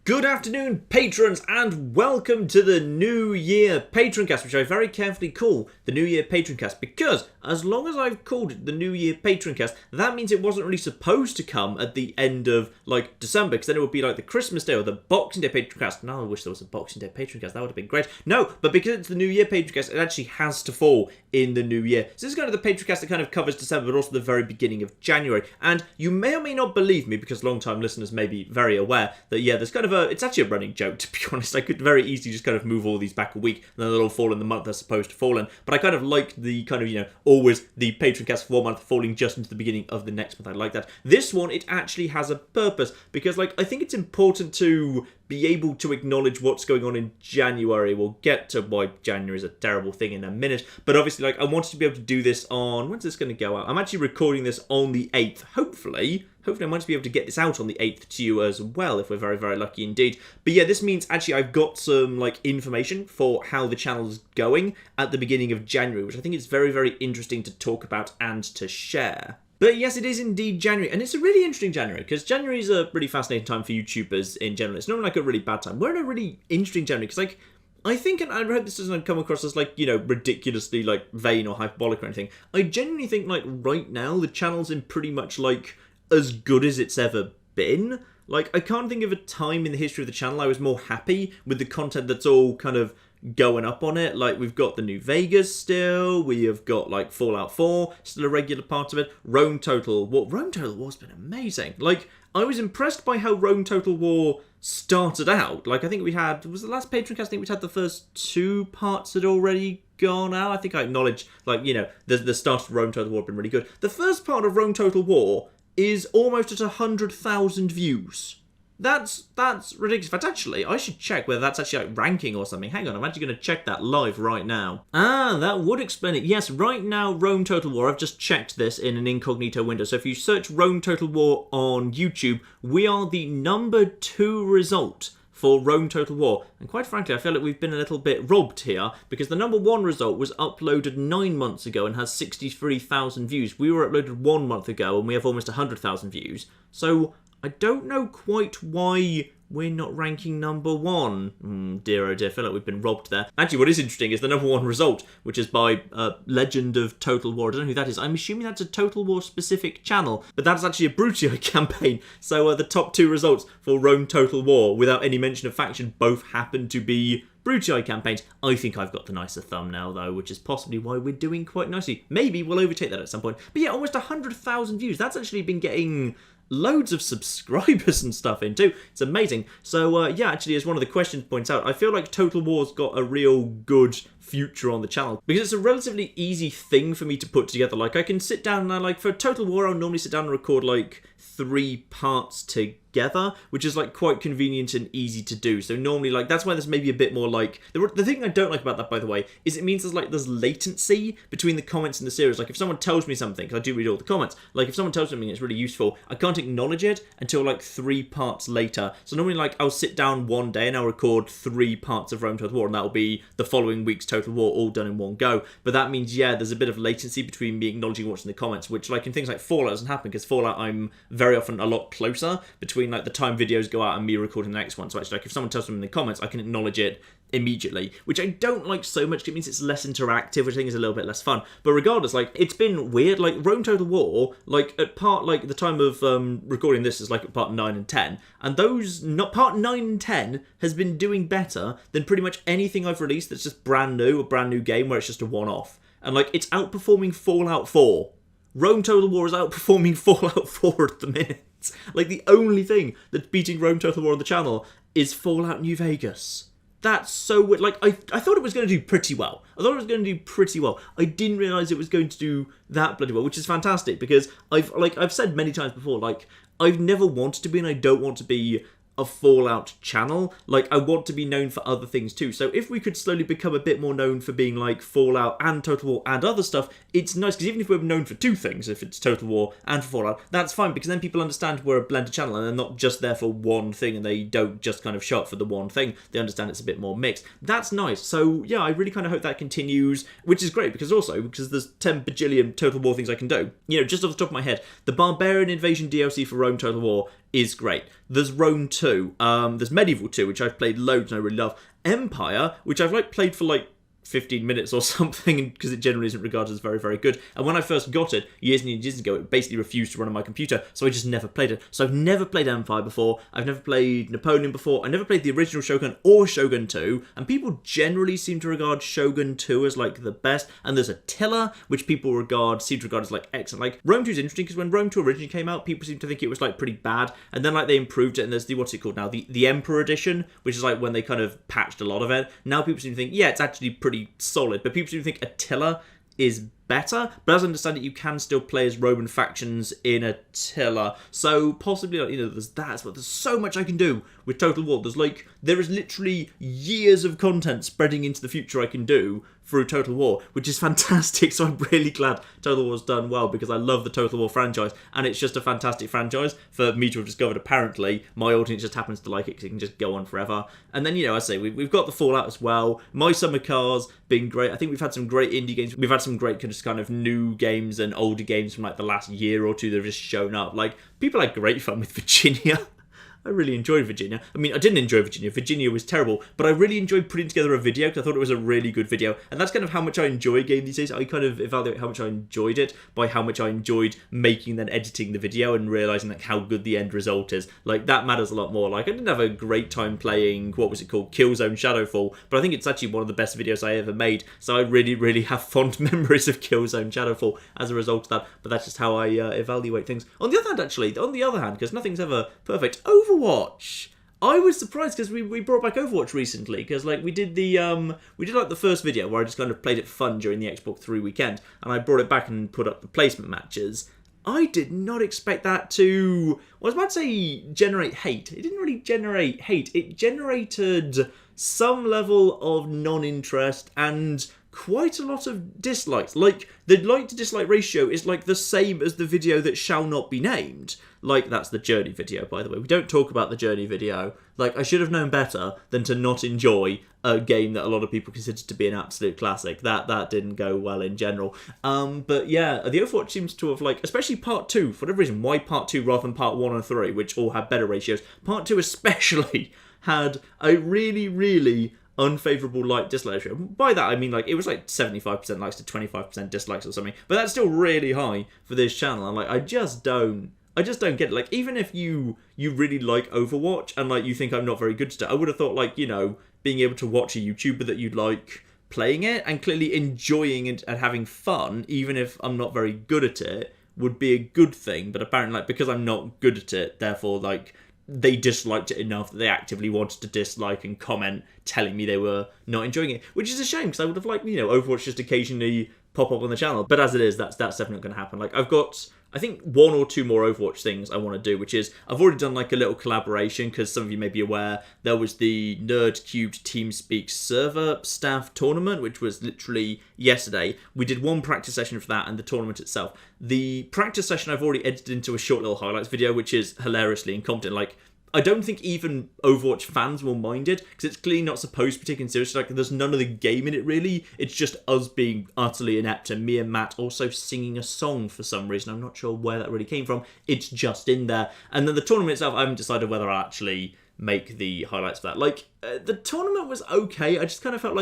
Good afternoon, patrons, and welcome to the New Year Patroncast, which I very carefully call the New Year Patroncast, because as long as I've called it the New Year Patroncast, that means it wasn't really supposed to come at the end of, December, because then it would be like the Christmas Day or the Boxing Day Patroncast. Now I wish there was a Boxing Day Patroncast, that would have been great. No, but because it's the New Year Patroncast, it actually has to fall in the New Year. So this is kind of the Patroncast that kind of covers December, but also the very beginning of January. And you may or may not believe me, because long-time listeners may be very aware that, there's kind of it's actually a running joke, to be honest. I could very easily just kind of move all these back a week, and then they'll all fall in the month they're supposed to fall in. But I kind of like the kind of, always the Patroncast for 1 month falling just into the beginning of the next month. I like that. This one, it actually has a purpose, because, I think it's important to be able to acknowledge what's going on in January. We'll get to why January is a terrible thing in a minute, but obviously, I wanted to be able to do this on, when's this going to go out? I'm actually recording this on the 8th, hopefully I might be able to get this out on the 8th to you as well, if we're very, very lucky indeed. But this means actually I've got some, information for how the channel's going at the beginning of January, which I think is very, very interesting to talk about and to share. But yes, it is indeed January, and it's a really interesting January, because January is a really fascinating time for YouTubers in general. It's not a really bad time. We're in a really interesting January, because, I think, and I hope this doesn't come across as, ridiculously, vain or hyperbolic or anything, I genuinely think, right now, the channel's in pretty much, as good as it's ever been. I can't think of a time in the history of the channel I was more happy with the content that's all kind of going up on it. We've got the New Vegas still, we have got, Fallout 4, still a regular part of it, Rome Total War. Rome Total War's been amazing. I was impressed by how Rome Total War started out. I think we had, was the last Patroncast, I think we'd had the first 2 parts had already gone out. I think I acknowledge, the start of Rome Total War had been really good. The first part of Rome Total War is almost at 100,000 views. That's ridiculous. In fact, actually, I should check whether that's actually ranking or something. Hang on, I'm actually going to check that live right now. That would explain it. Yes, right now, Rome Total War, I've just checked this in an incognito window. So if you search Rome Total War on YouTube, we are the number 2 result for Rome Total War. And quite frankly, I feel like we've been a little bit robbed here, because the number 1 result was uploaded 9 months ago and has 63,000 views. We were uploaded 1 month ago and we have almost 100,000 views. So I don't know quite why we're not ranking number 1. Dear oh dear, I feel like we've been robbed there. Actually, what is interesting is the number 1 result, which is by Legend of Total War. I don't know who that is. I'm assuming that's a Total War specific channel, but that's actually a Brutio campaign. So the top 2 results for Rome Total War, without any mention of faction, both happen to be Brutio campaigns. I think I've got the nicer thumbnail though, which is possibly why we're doing quite nicely. Maybe we'll overtake that at some point. But almost 100,000 views. That's actually been getting loads of subscribers and stuff in too. It's amazing. So actually, as one of the questions points out, I feel like Total War's got a real good future on the channel, because it's a relatively easy thing for me to put together. I can sit down and for Total War, I'll normally sit down and record 3 parts together, which is quite convenient and easy to do. So normally that's why there's maybe a bit more the thing I don't like about that, by the way, is it means there's latency between the comments in the series. If someone tells me something, because I do read all the comments, if someone tells me something that's really useful, I can't acknowledge it until 3 parts later. So normally I'll sit down one day and I'll record 3 parts of Rome Total War, and that'll be the following week's Total War all done in one go. But that means there's a bit of latency between me acknowledging what's in the comments, which in things like Fallout doesn't happen, because Fallout I'm very often a lot closer between the time videos go out and me recording the next one. So actually if someone tells me in the comments, I can acknowledge it immediately, which I don't like so much. It means it's less interactive, which I think is a little bit less fun. But regardless, it's been weird. Rome Total War, at part the time of recording this is at part 9 and 10, and those not part 9 and 10 has been doing better than pretty much anything I've released that's just a brand new game where it's just a one-off. And it's outperforming Fallout 4. Rome Total War is outperforming Fallout 4 at the minute. The only thing that's beating Rome Total War on the channel is Fallout New Vegas. That's so weird. I thought it was going to do pretty well. I didn't realise it was going to do that bloody well, which is fantastic, because I've said many times before, I've never wanted to be, and I don't want to be, a Fallout channel. I want to be known for other things too. So if we could slowly become a bit more known for being Fallout and Total War and other stuff, it's nice, because even if we're known for 2 things, if it's Total War and for Fallout, that's fine, because then people understand we're a blended channel and they're not just there for one thing, and they don't just kind of show up for the one thing. They understand it's a bit more mixed. That's nice. So I really kind of hope that continues, which is great, because there's 10 bajillion Total War things I can do. Just off the top of my head, the Barbarian Invasion DLC for Rome Total War is great. There's Rome 2, there's Medieval 2, which I've played loads and I really love. Empire, which I've played for 15 minutes or something, because it generally isn't regarded as very, very good. And when I first got it, years and years ago, it basically refused to run on my computer, so I just never played it. So I've never played Empire before, I've never played Napoleon before, I never played the original Shogun or Shogun 2, and people generally seem to regard Shogun 2 as the best, and there's Attila, which people seem to regard as excellent. Rome 2 is interesting, because when Rome 2 originally came out, people seemed to think it was pretty bad, and then they improved it, and there's what's it called now, the Emperor Edition, which is when they kind of patched a lot of it. Now people seem to think, yeah, it's actually pretty solid, but people seem to think Attila is better, but as I understand it, you can still play as Roman factions in Attila, so possibly, there's that, but there's so much I can do with Total War. There is literally years of content spreading into the future I can do through Total War, which is fantastic, so I'm really glad Total War's done well, because I love the Total War franchise, and it's just a fantastic franchise for me to have discovered. Apparently, my audience just happens to like it, because it can just go on forever. And then, I say, we've got the Fallout as well, My Summer Cars being great. I think we've had some great indie games, we've had some great kind of new games and older games from the last year or two that have just shown up. People had great fun with Virginia. I really enjoyed Virginia. I mean, I didn't enjoy Virginia. Virginia was terrible, but I really enjoyed putting together a video, because I thought it was a really good video. And that's kind of how much I enjoy a game these days. I kind of evaluate how much I enjoyed it by how much I enjoyed making and editing the video, and realising how good the end result is. That matters a lot more. I didn't have a great time playing, what was it called, Killzone Shadowfall, but I think it's actually one of the best videos I ever made. So I really, really have fond memories of Killzone Shadowfall as a result of that. But that's just how I evaluate things. On the other hand, because nothing's ever perfect, Overwatch. I was surprised, because we brought back Overwatch recently, because we did the first video where I just kind of played it for fun during the Xbox 3 weekend, and I brought it back and put up the placement matches. I did not expect that to, I was about to say generate hate. It didn't really generate hate. It generated some level of non-interest and quite a lot of dislikes. The like to dislike ratio is the same as the video that shall not be named. That's the Journey video, by the way. We don't talk about the Journey video. I should have known better than to not enjoy a game that a lot of people consider to be an absolute classic. That didn't go well in general. But yeah, the Overwatch seems to have, especially Part 2, for whatever reason, why Part 2 rather than Part 1 and 3, which all had better ratios. Part 2 especially had a really, really unfavourable like-dislike ratio. By that I mean it was 75% likes to 25% dislikes or something, but that's still really high for this channel, and I just don't get it. Even if you really like Overwatch and you think I'm not very good at it, I would have thought being able to watch a YouTuber that you'd like playing it and clearly enjoying it and having fun, even if I'm not very good at it, would be a good thing. But apparently because I'm not good at it, therefore they disliked it enough that they actively wanted to dislike and comment telling me they were not enjoying it, which is a shame, because I would have liked, Overwatch just occasionally pop up on the channel. But as it is, that's definitely not going to happen. I've got, I think, 1 or 2 more Overwatch things I want to do, which is, I've already done a little collaboration, because some of you may be aware, there was the Nerd Cubed TeamSpeak server staff tournament, which was literally yesterday. We did 1 practice session for that and the tournament itself. The practice session I've already edited into a short little highlights video, which is hilariously incompetent. I don't think even Overwatch fans will mind it, because it's clearly not supposed to be taken seriously. There's none of the game in it, really. It's just us being utterly inept, and me and Matt also singing a song for some reason. I'm not sure where that really came from. It's just in there. And then the tournament itself, I haven't decided whether I'll actually make the highlights for that. The tournament was okay. I just kind of felt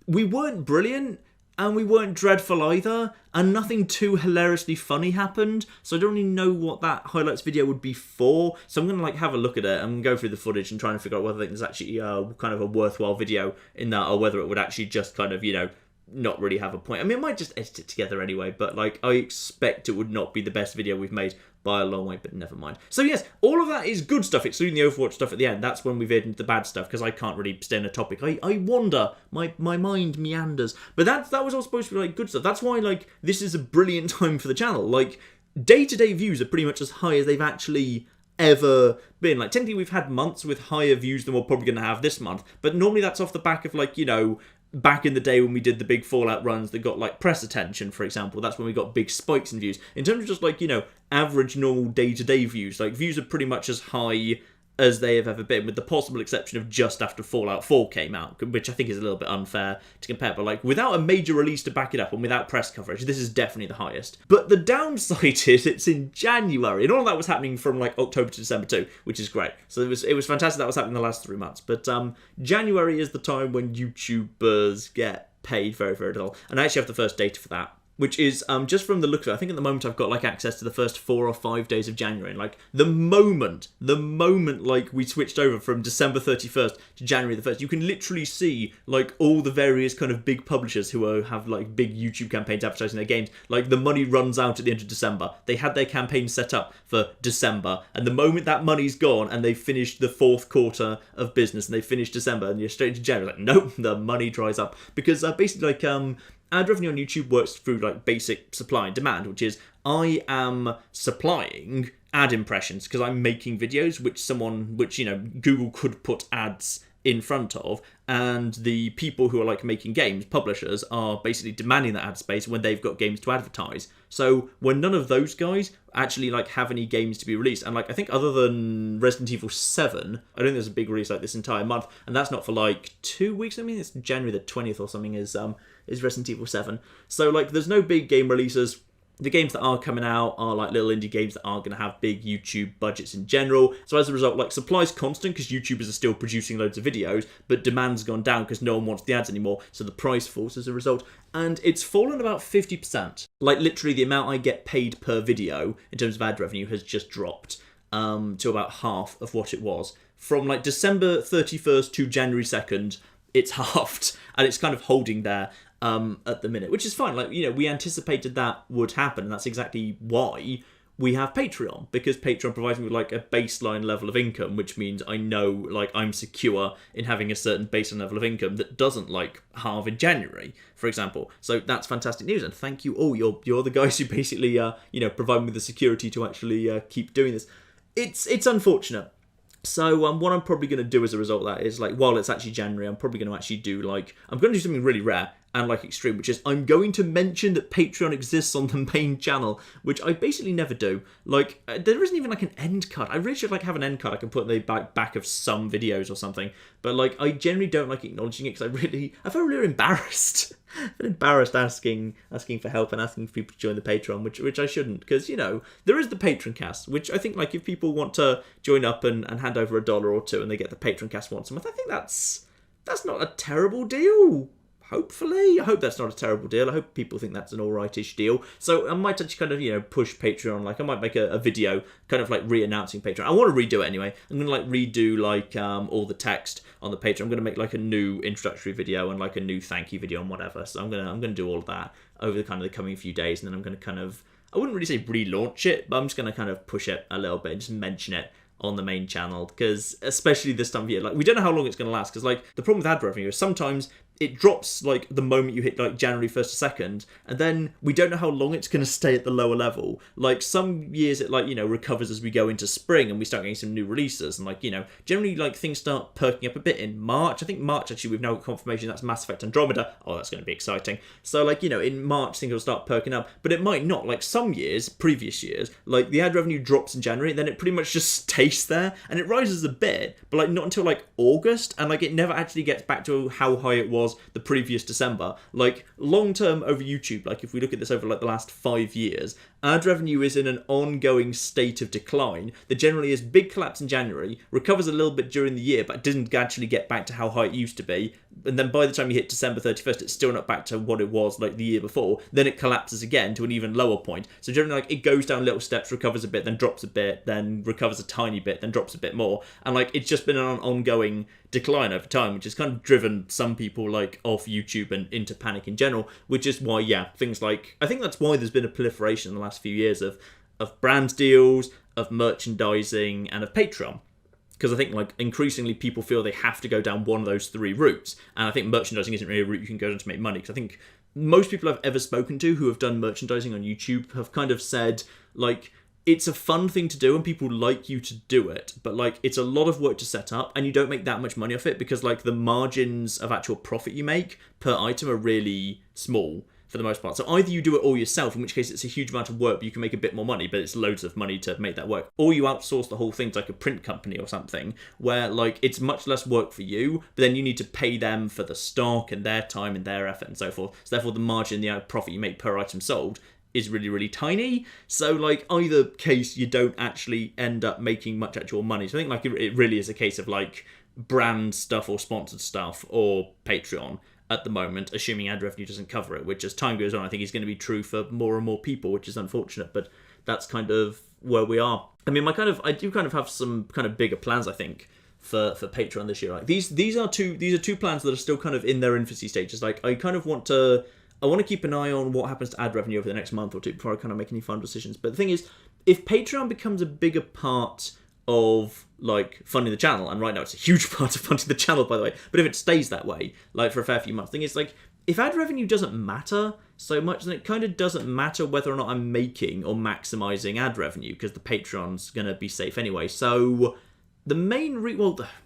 we weren't brilliant, and we weren't dreadful either, and nothing too hilariously funny happened, so I don't really know what that highlights video would be for. So I'm going to have a look at it and go through the footage and try and figure out whether I think there's actually kind of a worthwhile video in that, or whether it would actually just kind of, not really have a point. I mean, I might just edit it together anyway, but I expect it would not be the best video we've made by a long way, but never mind. So yes, all of that is good stuff, excluding the Overwatch stuff at the end. That's when we've veered into the bad stuff, because I can't really stay on a topic. I wander, my mind meanders. But that was all supposed to be good stuff. That's why this is a brilliant time for the channel. Day-to-day views are pretty much as high as they've actually ever been. Technically we've had months with higher views than we're probably going to have this month, but normally that's off the back of back in the day when we did the big Fallout runs that got press attention, for example. That's when we got big spikes in views. In terms of just average normal day-to-day views, views are pretty much as high as they have ever been, with the possible exception of just after Fallout 4 came out, which I think is a little bit unfair to compare, but like without a major release to back it up and without press coverage, this is definitely the highest. But the downside is it's in January, and all of that was happening from like October to December too, which is great. So it was fantastic that was happening the last 3 months. But January is the time when YouTubers get paid very, very little, and I actually have the first data for that, which is just from the look of it. I think at the moment I've got like access to the first 4 or 5 days of January, and like the moment like we switched over from December 31st to January the 1st, you can literally see like all the various kind of big publishers who have like big YouTube campaigns advertising their games. Like the money runs out at the end of December. They had their campaign set up for December, and the moment that money's gone and they've finished the 4th quarter of business and they finish December and you're straight into January, like nope, the money dries up, because basically like ad revenue on YouTube works through like basic supply and demand, which is I am supplying ad impressions because I'm making videos which you know Google could put ads in front of, and the people who are like making games, publishers, are basically demanding that ad space when they've got games to advertise. So when none of those guys actually like have any games to be released, and like I think other than Resident Evil 7, I don't think there's a big release like this entire month, and that's not for like 2 weeks. I mean, it's January the 20th or something is Resident Evil 7. So like there's no big game releases. The games that are coming out are like little indie games that aren't going to have big YouTube budgets in general. So as a result, like supply's constant because YouTubers are still producing loads of videos, but demand's gone down because no one wants the ads anymore. So the price falls as a result. And it's fallen about 50%. Like literally the amount I get paid per video in terms of ad revenue has just dropped to about half of what it was. From like December 31st to January 2nd, it's halved, and it's kind of holding there at the minute, which is fine. Like, you know, we anticipated that would happen, and that's exactly why we have Patreon, because Patreon provides me with like a baseline level of income, which means I know like I'm secure in having a certain baseline level of income that doesn't like halve in January, for example. So that's fantastic news, and thank you all. You're the guys who basically you know, provide me with the security to actually keep doing this. It's unfortunate. So what I'm probably going to do as a result of that is, like, while it's actually January, I'm probably going to actually do, like, I'm going to do something really rare and, like, extreme, which is I'm going to mention that Patreon exists on the main channel, which I basically never do. Like, there isn't even, like, an end card. I really should, like, have an end card I can put in the back of some videos or something. But, like, I generally don't like acknowledging it because I feel really embarrassed. I feel embarrassed asking for help and asking for people to join the Patreon, which I shouldn't, because, you know, there is the Patroncast, which I think, like, if people want to join up and hand over $1 or $2 and they get the Patroncast once a month, I think that's not a terrible deal. Hopefully. I hope that's not a terrible deal. I hope people think that's an alright-ish deal. So I might actually kind of, you know, push Patreon. Like, I might make a video kind of like re-announcing Patreon. I want to redo it anyway. I'm going to like redo like all the text on the Patreon. I'm going to make like a new introductory video and like a new thank you video and whatever. So I'm going to do all of that over the kind of the coming few days, and then I'm going to kind of, I wouldn't really say relaunch it, but I'm just going to kind of push it a little bit and just mention it on the main channel, because especially this time of year, like, we don't know how long it's going to last, because like the problem with ad revenue is sometimes it drops like the moment you hit like January 1st or 2nd, and then we don't know how long it's going to stay at the lower level. Like some years it, like, you know, recovers as we go into spring and we start getting some new releases, and like, you know, generally like things start perking up a bit in March. I think March, actually, we've now got confirmation that's Mass Effect Andromeda. Oh, that's going to be exciting. So like, you know, in March things will start perking up, but it might not. Like some years, previous years, like the ad revenue drops in January, then it pretty much just stays there, and it rises a bit, but like not until like August, and like it never actually gets back to how high it was the previous December. Like long term over YouTube, like if we look at this over like the last 5 years, ad revenue is in an ongoing state of decline. There generally is big collapse in January, recovers a little bit during the year, but doesn't actually get back to how high it used to be. And then by the time you hit December 31st, it's still not back to what it was like the year before. Then it collapses again to an even lower point. So generally, like, it goes down little steps, recovers a bit, then drops a bit, then recovers a tiny bit, then drops a bit more. And like, it's just been an ongoing decline over time, which has kind of driven some people like off YouTube and into panic in general, which is why, yeah, things like, I think that's why there's been a proliferation in the last few years of brand deals, of merchandising, and of Patreon. Because I think, like, increasingly people feel they have to go down one of those 3 routes. And I think merchandising isn't really a route you can go down to make money. Because I think most people I've ever spoken to who have done merchandising on YouTube have kind of said, like, it's a fun thing to do and people like you to do it, but like it's a lot of work to set up and you don't make that much money off it because like the margins of actual profit you make per item are really small for the most part. So either you do it all yourself, in which case it's a huge amount of work, but you can make a bit more money, but it's loads of money to make that work. Or you outsource the whole thing to like a print company or something, where like it's much less work for you, but then you need to pay them for the stock and their time and their effort and so forth. So therefore the margin, the profit you make per item sold is really, really tiny. So like either case, you don't actually end up making much actual money. So I think like it really is a case of like brand stuff or sponsored stuff or Patreon at the moment, assuming ad revenue doesn't cover it, which as time goes on I think is going to be true for more and more people, which is unfortunate, but that's kind of where we are. I mean, I do kind of have some kind of bigger plans, I think, for Patreon this year. Like these are two plans that are still kind of in their infancy stages. Like I want to keep an eye on what happens to ad revenue over the next month or two before I kind of make any final decisions. But the thing is, if Patreon becomes a bigger part of like funding the channel, and right now it's a huge part of funding the channel, by the way, but if it stays that way like for a fair few months, the thing is like if ad revenue doesn't matter so much, then it kind of doesn't matter whether or not I'm making or maximizing ad revenue, because the Patreon's gonna be safe anyway. So the main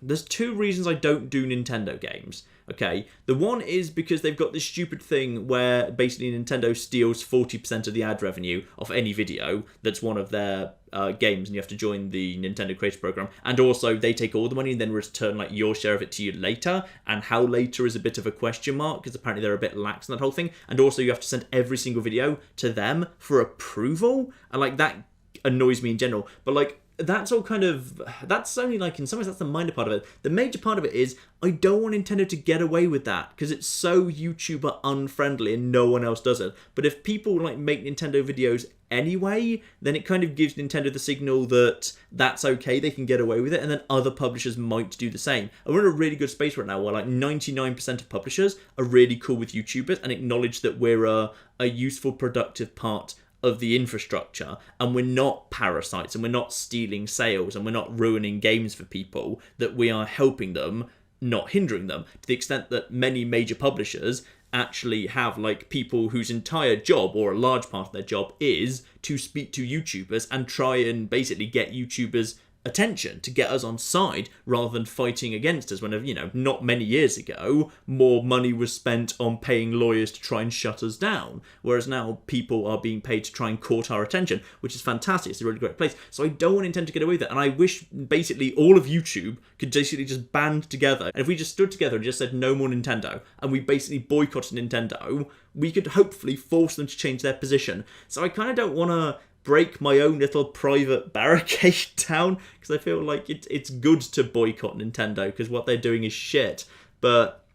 there's two reasons I don't do Nintendo games. Okay, the one is because they've got this stupid thing where basically Nintendo steals 40% of the ad revenue of any video that's one of their games, and you have to join the Nintendo Creator Program. And also, they take all the money and then return like your share of it to you later. And how later is a bit of a question mark, because apparently they're a bit lax in that whole thing. And also, you have to send every single video to them for approval, and like that annoys me in general. But like, that's all kind of, that's only like, in some ways that's the minor part of it. The major part of it is I don't want Nintendo to get away with that, because it's so YouTuber unfriendly and no one else does it. But if people like make Nintendo videos anyway, then it kind of gives Nintendo the signal that that's okay, they can get away with it, and then other publishers might do the same. And we're in a really good space right now where like 99% of publishers are really cool with YouTubers and acknowledge that we're a useful, productive part of the infrastructure, and we're not parasites, and we're not stealing sales, and we're not ruining games for people, that we are helping them, not hindering them, to the extent that many major publishers actually have like people whose entire job, or a large part of their job, is to speak to YouTubers and try and basically get YouTubers attention, to get us on side rather than fighting against us, when, you know, not many years ago more money was spent on paying lawyers to try and shut us down, whereas now people are being paid to try and court our attention, which is fantastic. It's a really great place. So I don't want Nintendo to get away with it, and I wish basically all of YouTube could basically just band together, and if we just stood together and just said no more Nintendo, and we basically boycotted Nintendo, we could hopefully force them to change their position. So I kind of don't want to break my own little private barricade down, because I feel like it's good to boycott Nintendo, because what they're doing is shit. But,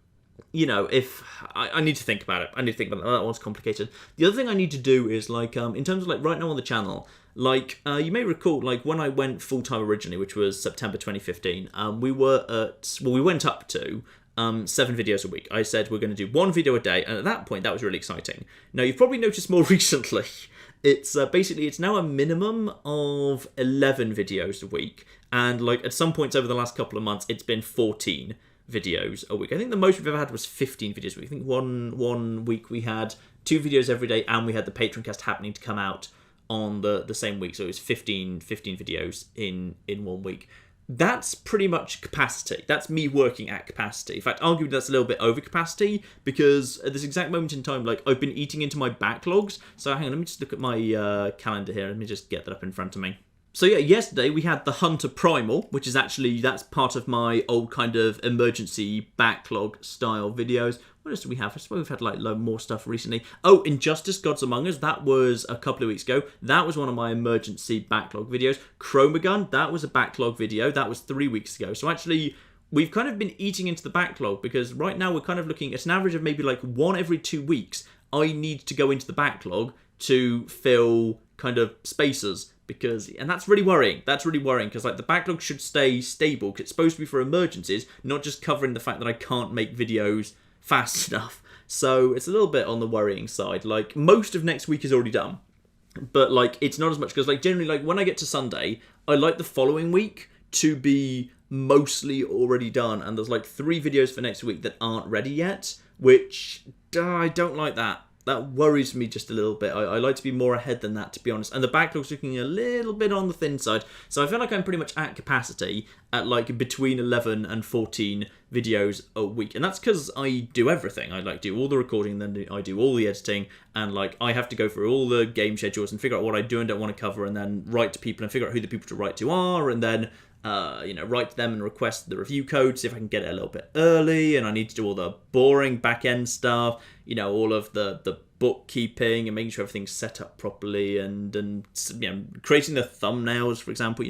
you know, if I need to think about it. That one's complicated. The other thing I need to do is like in terms of like right now on the channel, like you may recall, like when I went full time originally, which was September 2015, we went up to 7 videos a week. I said we're going to do 1 video a day, and at that point that was really exciting. Now you've probably noticed more recently, it's basically, it's now a minimum of 11 videos a week, and like at some points over the last couple of months it's been 14 videos a week. I think the most we've ever had was 15 videos a week. I think one week we had 2 videos every day, and we had the Patroncast happening to come out on the same week, so it was 15 videos in 1 week. That's pretty much capacity. That's me working at capacity. In fact, arguably that's a little bit over capacity, because at this exact moment in time, like, I've been eating into my backlogs. So hang on, let me just look at my calendar here. Let me just get that up in front of me. So yeah, yesterday we had the Hunter Primal, which is actually, that's part of my old kind of emergency backlog style videos. What else do we have? I suppose we've had like more stuff recently. Oh, Injustice Gods Among Us, that was a couple of weeks ago. That was one of my emergency backlog videos. Chromagun, that was a backlog video. That was 3 weeks ago. So actually, we've kind of been eating into the backlog, because right now we're kind of looking at an average of maybe like 1 every 2 weeks. I need to go into the backlog to fill kind of spaces. And that's really worrying. Because like the backlog should stay stable, because it's supposed to be for emergencies, not just covering the fact that I can't make videos fast enough. So it's a little bit on the worrying side. Like, most of next week is already done, but like it's not as much, because like generally, like when I get to Sunday, I like the following week to be mostly already done, and there's like 3 videos for next week that aren't ready yet, which I don't like that. that worries me just a little bit. I like to be more ahead than that, to be honest. And the backlog's looking a little bit on the thin side. So I feel like I'm pretty much at capacity at like between 11 and 14 videos a week. And that's because I do everything. I like do all the recording, then I do all the editing, and like I have to go through all the game schedules and figure out what I do and don't want to cover, and then write to people and figure out who the people to write to are, and then write to them and request the review code, see if I can get it a little bit early, and I need to do all the boring back-end stuff, all of the bookkeeping and making sure everything's set up properly, and creating the thumbnails, for example.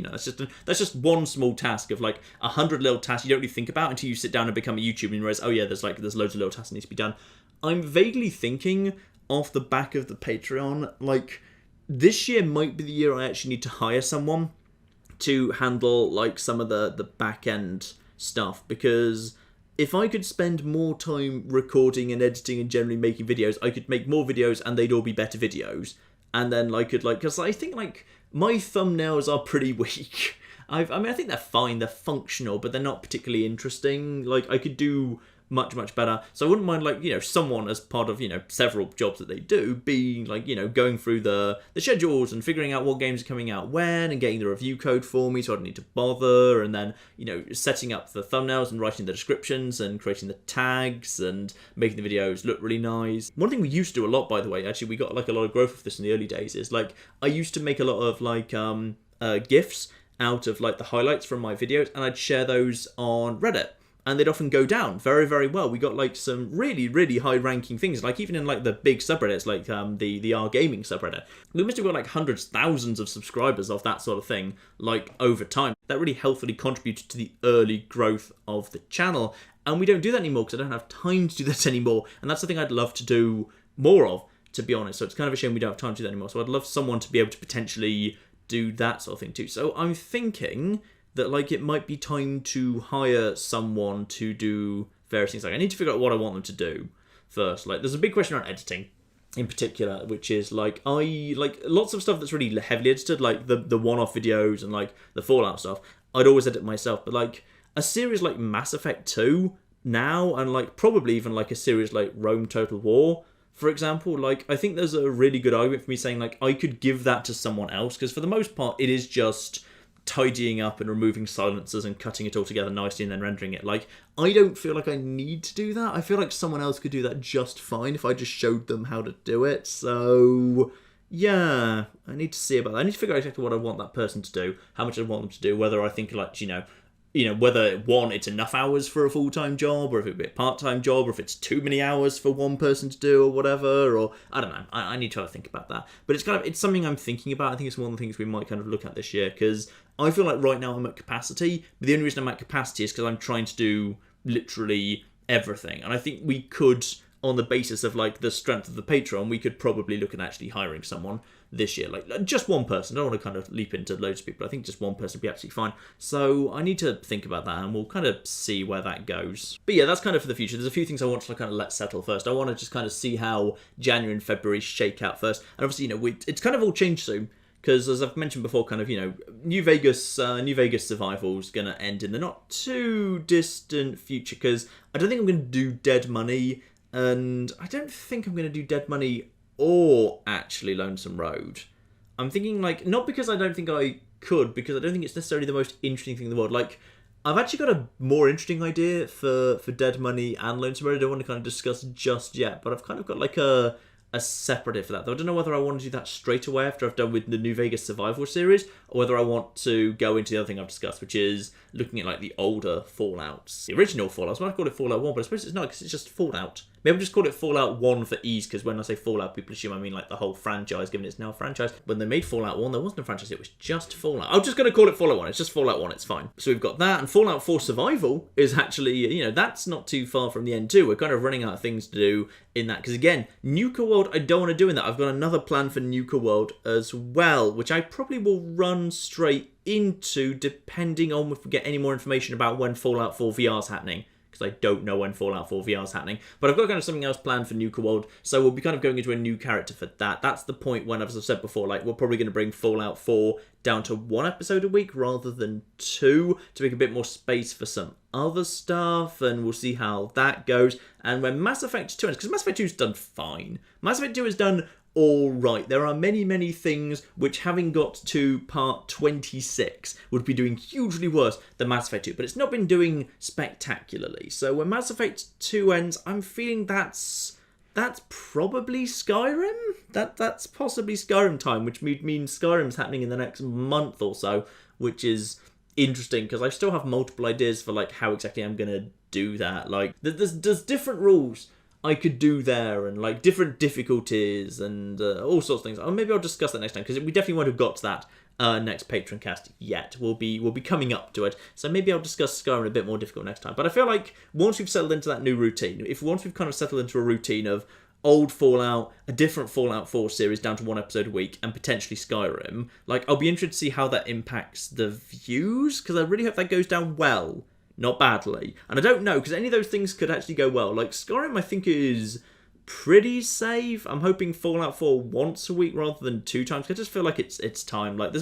That's just one small task of like 100 little tasks you don't really think about until you sit down and become a YouTuber and you realize, oh yeah, there's loads of little tasks that need to be done. I'm vaguely thinking off the back of the Patreon, like this year might be the year I actually need to hire someone to handle like some of the back end stuff, because if I could spend more time recording and editing and generally making videos, I could make more videos and they'd all be better videos. And then I could because I think like my thumbnails are pretty weak. I think they're fine, they're functional, but they're not particularly interesting. Like I could do much better. So I wouldn't mind someone as part of several jobs that they do being going through the schedules and figuring out what games are coming out when, and getting the review code for me so I don't need to bother, and then setting up the thumbnails and writing the descriptions and creating the tags and making the videos look really nice. One thing we used to do a lot, by the way, actually we got a lot of growth of this in the early days, is I used to make a lot of GIFs out of the highlights from my videos, and I'd share those on Reddit. And they'd often go down very, very well. We got some really, really high-ranking things, even in the big subreddits, the R Gaming subreddit. We must have got hundreds, thousands of subscribers off that sort of thing, over time. That really healthily contributed to the early growth of the channel. And we don't do that anymore because I don't have time to do that anymore. And that's something I'd love to do more of, to be honest. So it's kind of a shame we don't have time to do that anymore. So I'd love someone to be able to potentially do that sort of thing too. So I'm thinking that it might be time to hire someone to do various things. I need to figure out what I want them to do first. There's a big question around editing in particular, which is I lots of stuff that's really heavily edited, the one-off videos and the Fallout stuff. I'd always edit myself, but a series like Mass Effect 2 now, and probably even a series like Rome Total War, for example, I think there's a really good argument for me saying I could give that to someone else, because for the most part it is just tidying up and removing silencers and cutting it all together nicely and then rendering it. I don't feel like I need to do that. I feel like someone else could do that just fine if I just showed them how to do it. So yeah, I need to see about that. I need to figure out exactly what I want that person to do, how much I want them to do, whether I think whether one, it's enough hours for a full-time job, or if it'd be a part-time job, or if it's too many hours for one person to do, or whatever, or I don't know. I need to have a think about that. But it's something I'm thinking about. I think it's one of the things we might kind of look at this year, because I feel like right now I'm at capacity, but the only reason I'm at capacity is because I'm trying to do literally everything. And I think we could, on the basis of the strength of the Patreon, we could probably look at actually hiring someone this year, just one person. I don't want to kind of leap into loads of people. I think just one person would be absolutely fine. So I need to think about that, and we'll kind of see where that goes. But yeah, that's kind of for the future. There's a few things I want to kind of let settle first. I want to just kind of see how January and February shake out first. And obviously, it's kind of all changed soon, because as I've mentioned before, kind of, New Vegas Survival's going to end in the not too distant future, because I don't think I'm going to do Dead Money, and I don't think I'm going to do Dead Money or actually Lonesome Road. I'm thinking, not because I don't think I could, because I don't think it's necessarily the most interesting thing in the world. I've actually got a more interesting idea for Dead Money and Lonesome Road I don't want to kind of discuss just yet, but I've kind of got a separative for that. Though I don't know whether I want to do that straight away after I've done with the New Vegas Survival series, or whether I want to go into the other thing I've discussed, which is looking at the older Fallouts. The original Fallouts, I might call it Fallout 1, but I suppose it's not, because it's just Fallout. Maybe I'll just call it Fallout 1 for ease, because when I say Fallout, people assume I mean the whole franchise, given it's now a franchise. When they made Fallout 1, there wasn't a franchise, it was just Fallout. I'm just going to call it Fallout 1, it's just Fallout 1, it's fine. So we've got that, and Fallout 4 Survival is actually, that's not too far from the end too. We're kind of running out of things to do in that, because again, Nuka World, I don't want to do in that. I've got another plan for Nuka World as well, which I probably will run straight into, depending on if we get any more information about when Fallout 4 VR is happening, because I don't know when Fallout 4 VR is happening. But I've got kind of something else planned for Nuka World, so we'll be kind of going into a new character for that. That's the point when, as I've said before, we're probably going to bring Fallout 4 down to one episode a week rather than two, to make a bit more space for some other stuff, and we'll see how that goes. And when Mass Effect 2 ends, because Mass Effect 2's done fine. Mass Effect 2 is done alright. There are many, many things which, having got to part 26, would be doing hugely worse than Mass Effect 2, but it's not been doing spectacularly. So when Mass Effect 2 ends, I'm feeling that's probably Skyrim? That's possibly Skyrim time, which means Skyrim's happening in the next month or so, which is interesting, because I still have multiple ideas for, like, how exactly I'm going to do that. Like, there's different rules I could do there, and, like, different difficulties, and all sorts of things. Or maybe I'll discuss that next time, because we definitely won't have got to that next Patroncast yet. We'll be coming up to it, so maybe I'll discuss Skyrim a bit more difficult next time. But I feel like once we've settled into that new routine, once we've kind of settled into a routine of old Fallout, a different Fallout 4 series down to one episode a week, and potentially Skyrim, like, I'll be interested to see how that impacts the views, because I really hope that goes down well, not badly. And I don't know, because any of those things could actually go well. Like, Skyrim, I think, is pretty safe. I'm hoping Fallout 4 once a week rather than 2 times. I just feel like it's time. Like,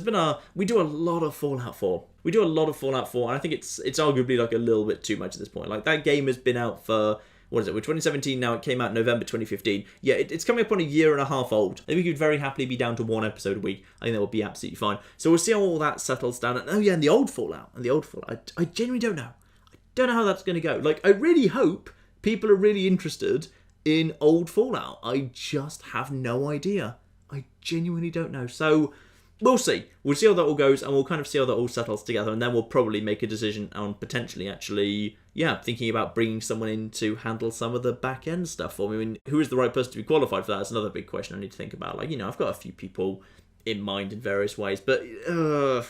we do a lot of Fallout 4. We do a lot of Fallout 4, and I think it's arguably, like, a little bit too much at this point. Like, that game has been out for, what is it, we're 2017 now, it came out November 2015. Yeah, it's coming up on a year and a half old. I think we could very happily be down to 1 episode a week. I think that would be absolutely fine. So we'll see how all that settles down. And, oh yeah, and the old Fallout, I genuinely don't know. I don't know how that's going to go. Like, I really hope people are really interested in old Fallout. I just have no idea. I genuinely don't know. So we'll see. We'll see how that all goes, and we'll kind of see how that all settles together, and then we'll probably make a decision on potentially actually, thinking about bringing someone in to handle some of the back-end stuff for me. I mean, who is the right person to be qualified for that? That's another big question I need to think about. Like, I've got a few people in mind in various ways, but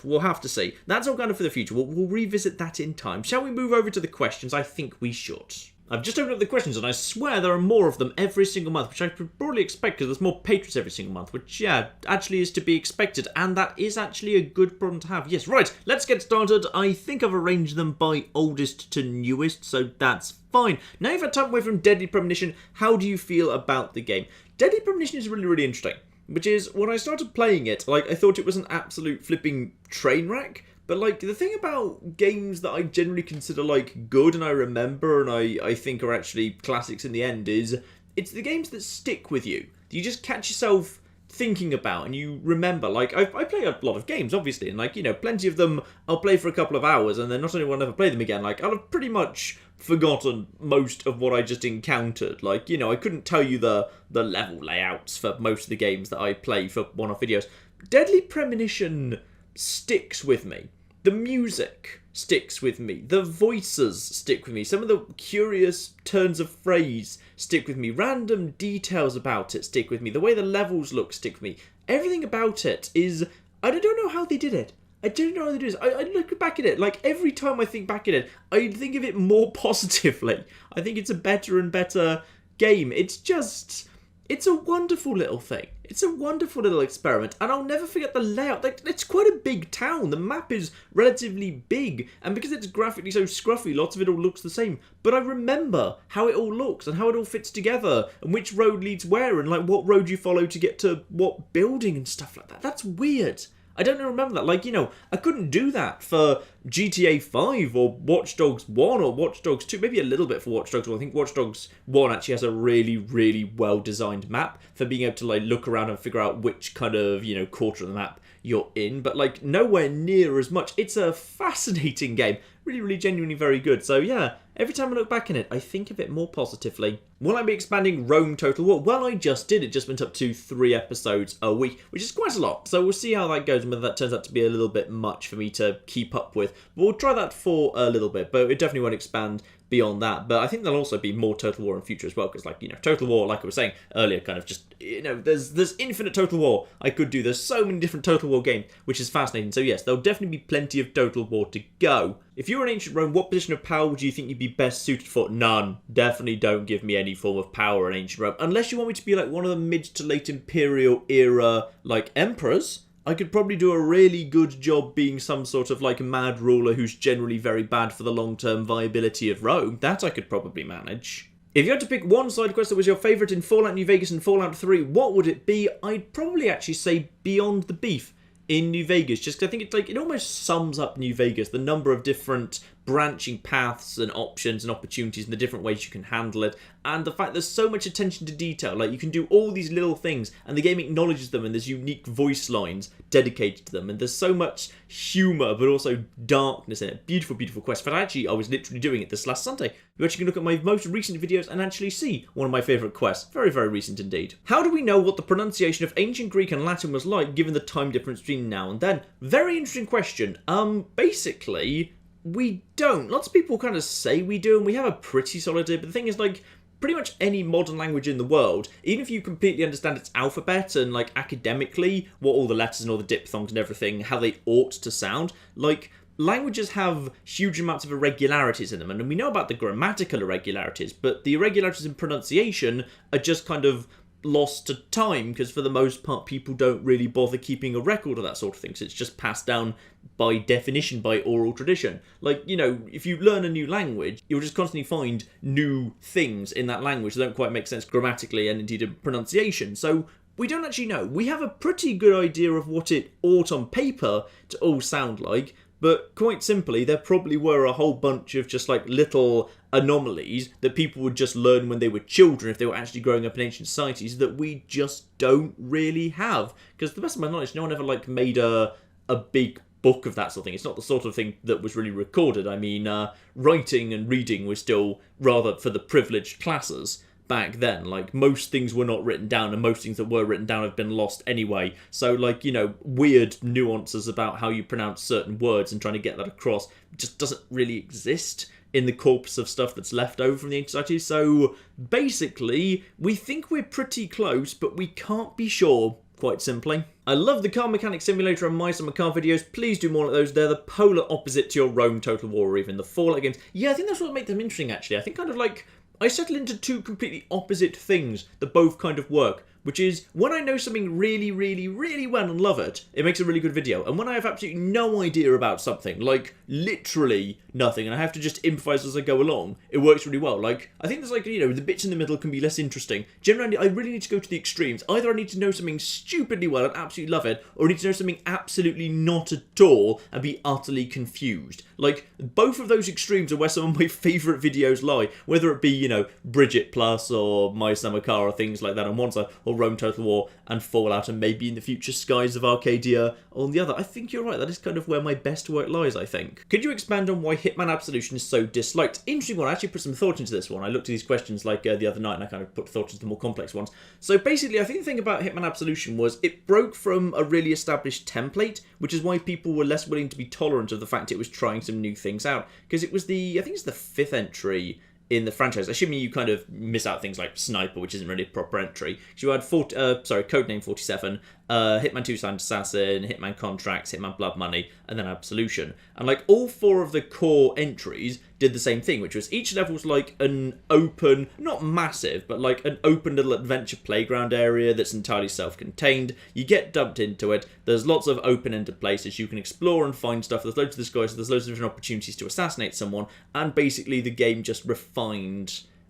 we'll have to see. That's all kind of for the future. We'll revisit that in time. Shall we move over to the questions? I think we should. I've just opened up the questions, and I swear there are more of them every single month, which I could probably expect because there's more patrons every single month, which, actually is to be expected, and that is actually a good problem to have. Yes, right, let's get started. I think I've arranged them by oldest to newest, so that's fine. Now you've had time away from Deadly Premonition, how do you feel about the game? Deadly Premonition is really, really interesting, which is, when I started playing it, like, I thought it was an absolute flipping train wreck. But, like, the thing about games that I generally consider, like, good and I remember and I think are actually classics in the end is, it's the games that stick with you. You just catch yourself thinking about and you remember. Like, I play a lot of games, obviously, and, like, plenty of them I'll play for a couple of hours and then not only will I never play them again, like, I'll have pretty much forgotten most of what I just encountered. Like, I couldn't tell you the level layouts for most of the games that I play for one-off videos. Deadly Premonition sticks with me. The music sticks with me. The voices stick with me. Some of the curious turns of phrase stick with me. Random details about it stick with me. The way the levels look stick with me. Everything about it is, I don't know how they did it. I don't know how they did it. I look back at it, like, every time I think back at it, I think of it more positively. I think it's a better and better game. It's a wonderful little thing. It's a wonderful little experiment, and I'll never forget the layout. Like, it's quite a big town. The map is relatively big, and because it's graphically so scruffy, lots of it all looks the same. But I remember how it all looks, and how it all fits together, and which road leads where, and, like, what road you follow to get to what building and stuff like that. That's weird. I don't remember that. Like, I couldn't do that for GTA 5 or Watch Dogs 1 or Watch Dogs 2. Maybe a little bit for Watch Dogs 1. I think Watch Dogs 1 actually has a really, really well-designed map for being able to, like, look around and figure out which kind of, quarter of the map you're in. But, like, nowhere near as much. It's a fascinating game. Really, really genuinely very good. So, yeah, every time I look back in it, I think of it more positively. Will I be expanding Rome Total War? Well, I just did. It just went up to 3 episodes a week, which is quite a lot. So we'll see how that goes and whether that turns out to be a little bit much for me to keep up with. But we'll try that for a little bit, but it definitely won't expand beyond that. But I think there'll also be more Total War in future as well, because, like, Total War, like I was saying earlier, kind of just, there's infinite Total War I could do. There's so many different Total War games, which is fascinating. So yes, there'll definitely be plenty of Total War to go. If you were in ancient Rome, what position of power would you think you'd be best suited for? None. Definitely don't give me any form of power in ancient Rome. Unless you want me to be like one of the mid to late imperial era, like, emperors. I could probably do a really good job being some sort of, like, mad ruler who's generally very bad for the long-term viability of Rome. That I could probably manage. If you had to pick one side quest that was your favourite in Fallout New Vegas and Fallout 3, what would it be? I'd probably actually say Beyond the Beef in New Vegas, just because I think it's, like, it almost sums up New Vegas, the number of different branching paths and options and opportunities and the different ways you can handle it, and the fact there's so much attention to detail. Like, you can do all these little things and the game acknowledges them, and there's unique voice lines dedicated to them, and there's so much humour but also darkness in it. Beautiful, beautiful quest. But actually, I was literally doing it this last Sunday. You actually can look at my most recent videos and actually see one of my favourite quests. Very, very recent indeed. How do we know what the pronunciation of ancient Greek and Latin was like given the time difference between now and then? Very interesting question. Basically, we don't. Lots of people kind of say we do, and we have a pretty solid idea, but the thing is, like, pretty much any modern language in the world, even if you completely understand its alphabet and, like, academically, what all the letters and all the diphthongs and everything, how they ought to sound, like, languages have huge amounts of irregularities in them, and we know about the grammatical irregularities, but the irregularities in pronunciation are just kind of lost to time, because for the most part people don't really bother keeping a record of that sort of thing, so it's just passed down by definition, by oral tradition. Like, you know, if you learn a new language, you'll just constantly find new things in that language that don't quite make sense grammatically and indeed in pronunciation, so we don't actually know. We have a pretty good idea of what it ought on paper to all sound like, but quite simply, there probably were a whole bunch of just like little anomalies that people would just learn when they were children if they were actually growing up in ancient societies that we just don't really have. Because to the best of my knowledge, no one ever like made a big book of that sort of thing. It's not the sort of thing that was really recorded. I mean, writing and reading was still rather for the privileged classes back then. Like, most things were not written down, and most things that were written down have been lost anyway. So, like, you know, weird nuances about how you pronounce certain words and trying to get that across just doesn't really exist in the corpus of stuff that's left over from the ancient societies. So, basically, we think we're pretty close, but we can't be sure, quite simply. I love the Car Mechanic Simulator and My Summer Car videos. Please do more of those. They're the polar opposite to your Rome, Total War, or even the Fallout games. Yeah, I think that's what makes them interesting, actually. I think kind of like I settle into two completely opposite things that both kind of work, which is when I know something really, really, really well and love it, it makes a really good video. And when I have absolutely no idea about something, like literally nothing, and I have to just improvise as I go along, it works really well. Like, I think there's like, you know, the bits in the middle can be less interesting. Generally, I really need to go to the extremes. Either I need to know something stupidly well and absolutely love it, or I need to know something absolutely not at all and be utterly confused. Like, both of those extremes are where some of my favourite videos lie, whether it be, you know, Bridget Plus or My Summer Car or things like that on one side, or Rome Total War and Fallout, and maybe in the future Skies of Arcadia on the other. I think you're right, that is kind of where my best work lies, I think. Could you expand on why Hitman Absolution is so disliked? Interesting one. I actually put some thought into this one. I looked at these questions like the other night and I kind of put thought into the more complex ones. So basically, I think the thing about Hitman Absolution was it broke from a really established template, which is why people were less willing to be tolerant of the fact it was trying some new things out. Because it was I think it's the 5th entry in the franchise, assuming you kind of miss out things like Sniper, which isn't really a proper entry. So you had Codename 47, Hitman 2 Silent Assassin, Hitman Contracts, Hitman Blood Money, and then Absolution. And like all 4 of the core entries did the same thing, which was each level's like an open, not massive, but like an open little adventure playground area that's entirely self-contained. You get dumped into it. There's lots of open-ended places you can explore and find stuff. There's loads of disguises. There's loads of different opportunities to assassinate someone. And basically the game just refined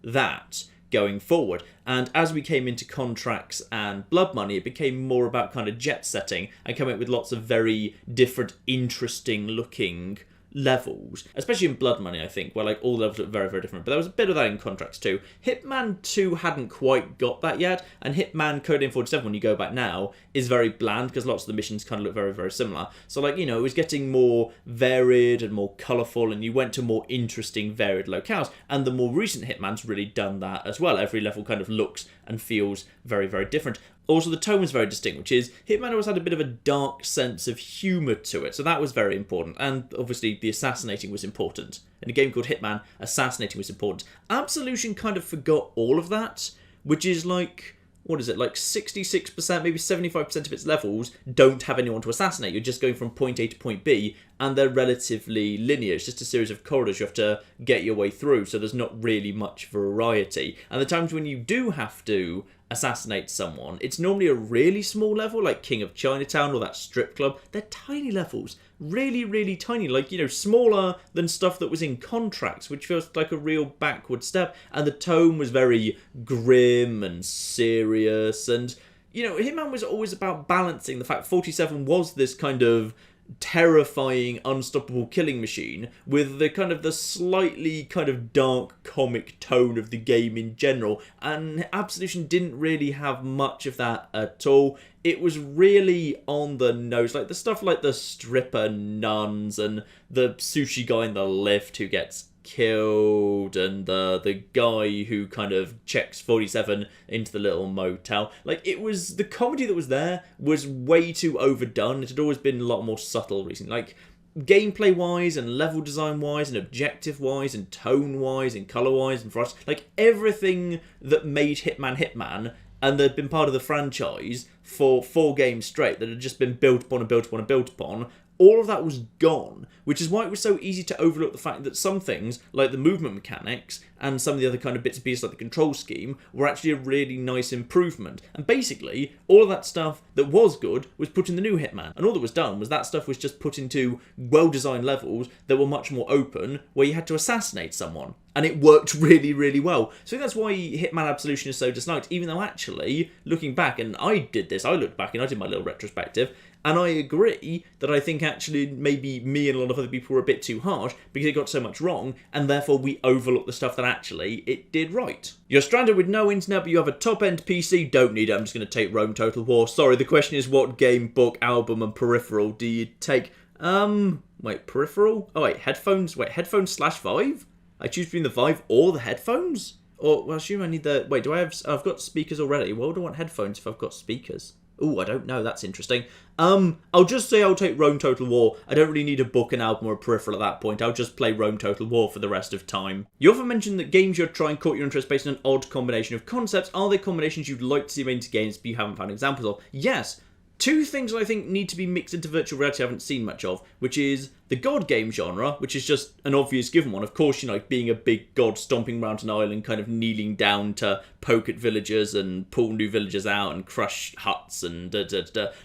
that going forward. And as we came into Contracts and Blood Money, it became more about kind of jet setting and coming up with lots of very different, interesting looking levels, especially in Blood Money, I think, where like all levels look very, very different. But there was a bit of that in Contracts too. Hitman 2 hadn't quite got that yet, and Hitman Codename 47, when you go back now, is very bland because lots of the missions kind of look very, very similar. So like, you know, it was getting more varied and more colourful, and you went to more interesting, varied locales. And the more recent Hitman's really done that as well. Every level kind of looks and feels very, very different. Also, the tone was very distinct, which is Hitman always had a bit of a dark sense of humour to it, so that was very important. And obviously, the assassinating was important. In a game called Hitman, assassinating was important. Absolution kind of forgot all of that, which is like, what is it, like 66%, maybe 75% of its levels don't have anyone to assassinate. You're just going from point A to point B, and they're relatively linear. It's just a series of corridors you have to get your way through, so there's not really much variety. And the times when you do have to assassinate someone, it's normally a really small level, like King of Chinatown or that strip club. They're tiny levels. Really, really tiny. Like, you know, smaller than stuff that was in Contracts, which feels like a real backward step. And the tone was very grim and serious. And, you know, Hitman was always about balancing the fact 47 was this kind of terrifying, unstoppable killing machine with the kind of the slightly kind of dark comic tone of the game in general, and Absolution didn't really have much of that at all. It was really on the nose, like the stuff like the stripper nuns and the sushi guy in the lift who gets killed, and the guy who kind of checks 47 into the little motel. Like, it was, the comedy that was there was way too overdone. It had always been a lot more subtle recently. Like, gameplay wise and level design wise and objective wise and tone wise and colour wise and frost, like everything that made Hitman and that had been part of the franchise for 4 games straight, that had just been built upon and built upon and built upon, all of that was gone, which is why it was so easy to overlook the fact that some things, like the movement mechanics and some of the other kind of bits and pieces like the control scheme, were actually a really nice improvement. And basically, all of that stuff that was good was put in the new Hitman, and all that was done was that stuff was just put into well-designed levels that were much more open, where you had to assassinate someone. And it worked really, really well. So I think that's why Hitman Absolution is so disliked, even though actually, looking back, and I did this, I looked back and I did my little retrospective, and I agree that I think actually maybe me and a lot of other people were a bit too harsh because it got so much wrong, and therefore we overlooked the stuff that actually it did right. You're stranded with no internet, but you have a top-end PC. Don't need it, I'm just going to take Rome Total War. Sorry, the question is what game, book, album, and peripheral do you take? Wait, peripheral? Oh wait, headphones? Wait, headphones/Vive? I choose between the Vive or the headphones? Or, well, I assume I need the... Wait, do I have... I've got speakers already. Why would I want headphones if I've got speakers? Ooh, I don't know. That's interesting. I'll just say I'll take Rome Total War. I don't really need a book, an album, or a peripheral at that point. I'll just play Rome Total War for the rest of time. You often mentioned that games you're trying caught your interest based on an odd combination of concepts. Are there combinations you'd like to see made into games but you haven't found examples of? Yes. 2 things that I think need to be mixed into virtual reality I haven't seen much of, which is the god game genre, which is just an obvious given one. Of course, you know, like being a big god stomping around an island, kind of kneeling down to poke at villagers and pull new villagers out and crush huts and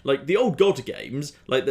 like the old god games, like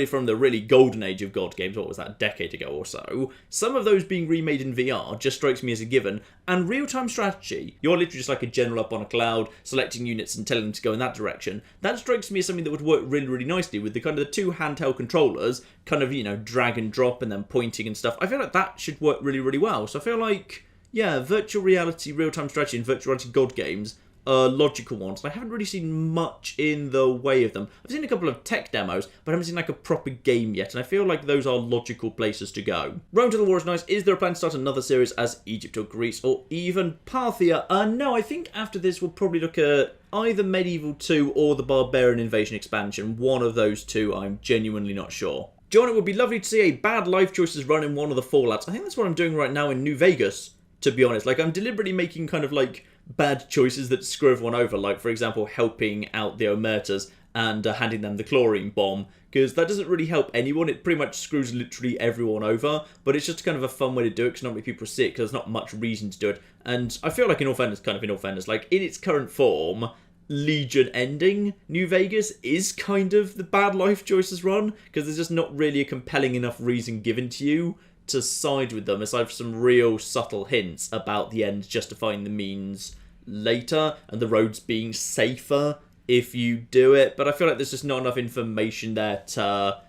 from the really golden age of god games, what was that, a decade ago or so, some of those being remade in VR just strikes me as a given. And real-time strategy, you're literally just like a general up on a cloud, selecting units and telling them to go in that direction. That strikes me as something that would work really, really nicely with the kind of the 2 handheld controllers, kind of, you know, drag and drop and then pointing and stuff. I feel like that should work really, really well. So I feel like, yeah, virtual reality, real-time strategy and virtual reality god games are logical ones. I haven't really seen much in the way of them. I've seen a couple of tech demos, but I haven't seen like a proper game yet, and I feel like those are logical places to go. Rome to the War is nice. Is there a plan to start another series as Egypt or Greece or even Parthia? No, I think after this we'll probably look at either Medieval 2 or the Barbarian Invasion expansion. One of those 2, I'm genuinely not sure. John, it would be lovely to see a bad life choices run in one of the Fallouts. I think that's what I'm doing right now in New Vegas, to be honest. Like, I'm deliberately making kind of like bad choices that screw everyone over. Like, for example, helping out the Omertas and handing them the chlorine bomb, because that doesn't really help anyone. It pretty much screws literally everyone over, but it's just kind of a fun way to do it because not many people see it because there's not much reason to do it. And I feel like in all fairness, like in its current form, Legion ending New Vegas is kind of the bad life choices run, because there's just not really a compelling enough reason given to you to side with them, aside from some real subtle hints about the end justifying the means later and the roads being safer if you do it. But I feel like there's just not enough information there to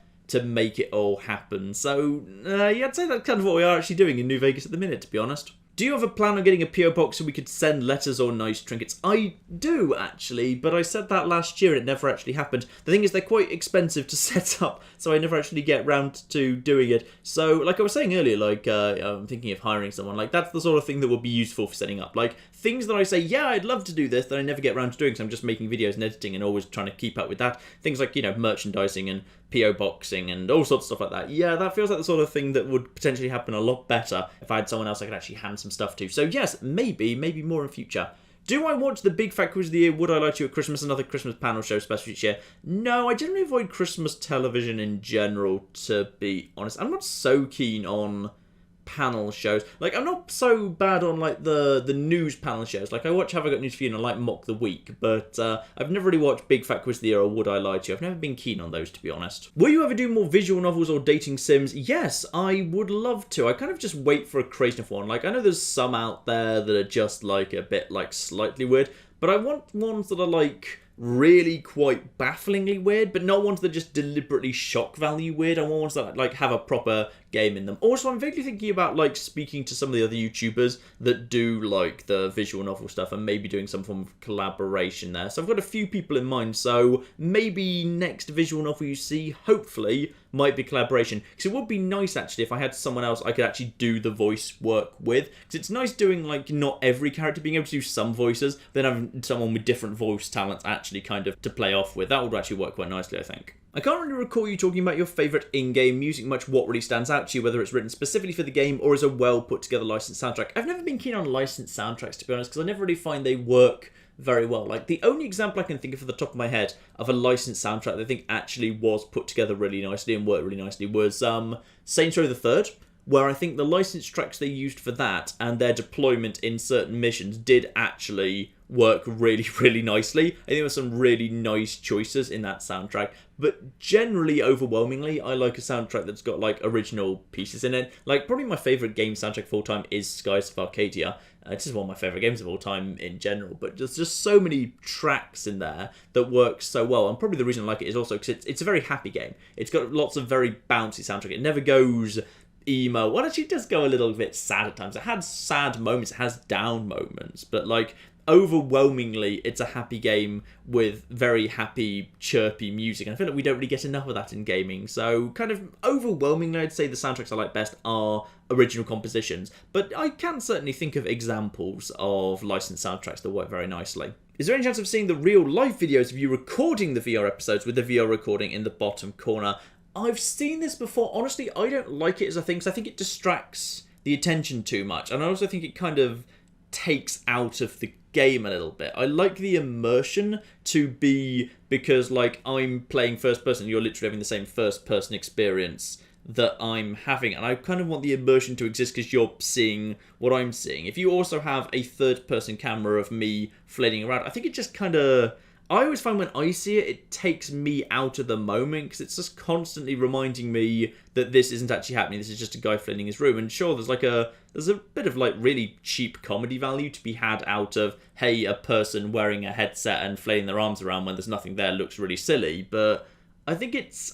make it all happen. So yeah, I'd say that's kind of what we are actually doing in New Vegas at the minute, to be honest. Do you have a plan on getting a PO box so we could send letters or nice trinkets? I do, actually, but I said that last year and it never actually happened. The thing is, they're quite expensive to set up, so I never actually get round to doing it. So, like I was saying earlier, like, I'm thinking of hiring someone. Like, that's the sort of thing that would be useful for setting up. Like, things that I say, yeah, I'd love to do this, that I never get round to doing, so I'm just making videos and editing and always trying to keep up with that. Things like, you know, merchandising and PO boxing and all sorts of stuff like that. Yeah, that feels like the sort of thing that would potentially happen a lot better if I had someone else I could actually hand some stuff to. So yes, maybe more in future. Do I watch the big fat quiz of the year? Would I like to at Christmas? Another Christmas panel show special each year? No, I generally avoid Christmas television in general, to be honest. I'm not so keen on panel shows. Like, I'm not so bad on, like, the news panel shows. Like, I watch Have I Got News For You and I like Mock the Week, but I've never really watched Big Fat Quiz of the Year or Would I Lie To You. I've never been keen on those, to be honest. Will you ever do more visual novels or dating sims? Yes, I would love to. I kind of just wait for a creative enough one. Like, I know there's some out there that are just, like, a bit, like, slightly weird, but I want ones that are, like, really quite bafflingly weird, but not ones that just deliberately shock value weird. I want ones that like have a proper game in them. Also, I'm vaguely thinking about like speaking to some of the other YouTubers that do like the visual novel stuff and maybe doing some form of collaboration there. So I've got a few people in mind, so maybe next visual novel you see, hopefully, might be collaboration. Because it would be nice actually if I had someone else I could actually do the voice work with. Because it's nice doing like not every character, being able to do some voices, then having someone with different voice talents actually kind of to play off with. That would actually work quite nicely, I think. I can't really recall you talking about your favourite in-game music much. What really stands out to you, whether it's written specifically for the game or as a well put together licensed soundtrack. I've never been keen on licensed soundtracks, to be honest, because I never really find they work very well. Like, the only example I can think of off the top of my head of a licensed soundtrack that I think actually was put together really nicely and worked really nicely was Saints Row the Third, where I think the licensed tracks they used for that and their deployment in certain missions did actually work really, really nicely. I think there were some really nice choices in that soundtrack, but generally, overwhelmingly, I like a soundtrack that's got, like, original pieces in it. Like, probably my favourite game soundtrack of all time is Skies of Arcadia. It's just one of my favourite games of all time in general, but there's just so many tracks in there that work so well, and probably the reason I like it is also because it's a very happy game. It's got lots of very bouncy soundtrack. It never goes emo. Well, actually, it does go a little bit sad at times. It has sad moments, it has down moments, but, like, overwhelmingly, it's a happy game with very happy, chirpy music. And I feel like we don't really get enough of that in gaming. So, kind of overwhelmingly, I'd say the soundtracks I like best are original compositions. But I can certainly think of examples of licensed soundtracks that work very nicely. Is there any chance of seeing the real live videos of you recording the VR episodes with the VR recording in the bottom corner? I've seen this before. Honestly, I don't like it as a thing, because I think it distracts the attention too much. And I also think it kind of takes out of the game a little bit. I like the immersion to be, because like I'm playing first person, you're literally having the same first person experience that I'm having, and I kind of want the immersion to exist because you're seeing what I'm seeing. If you also have a third person camera of me flailing around, I think it just kind of, I always find when I see it, it takes me out of the moment, because it's just constantly reminding me that this isn't actually happening. This is just a guy flailing his room. And sure, there's a bit of like really cheap comedy value to be had out of, hey, a person wearing a headset and flailing their arms around when there's nothing there looks really silly. But I think it's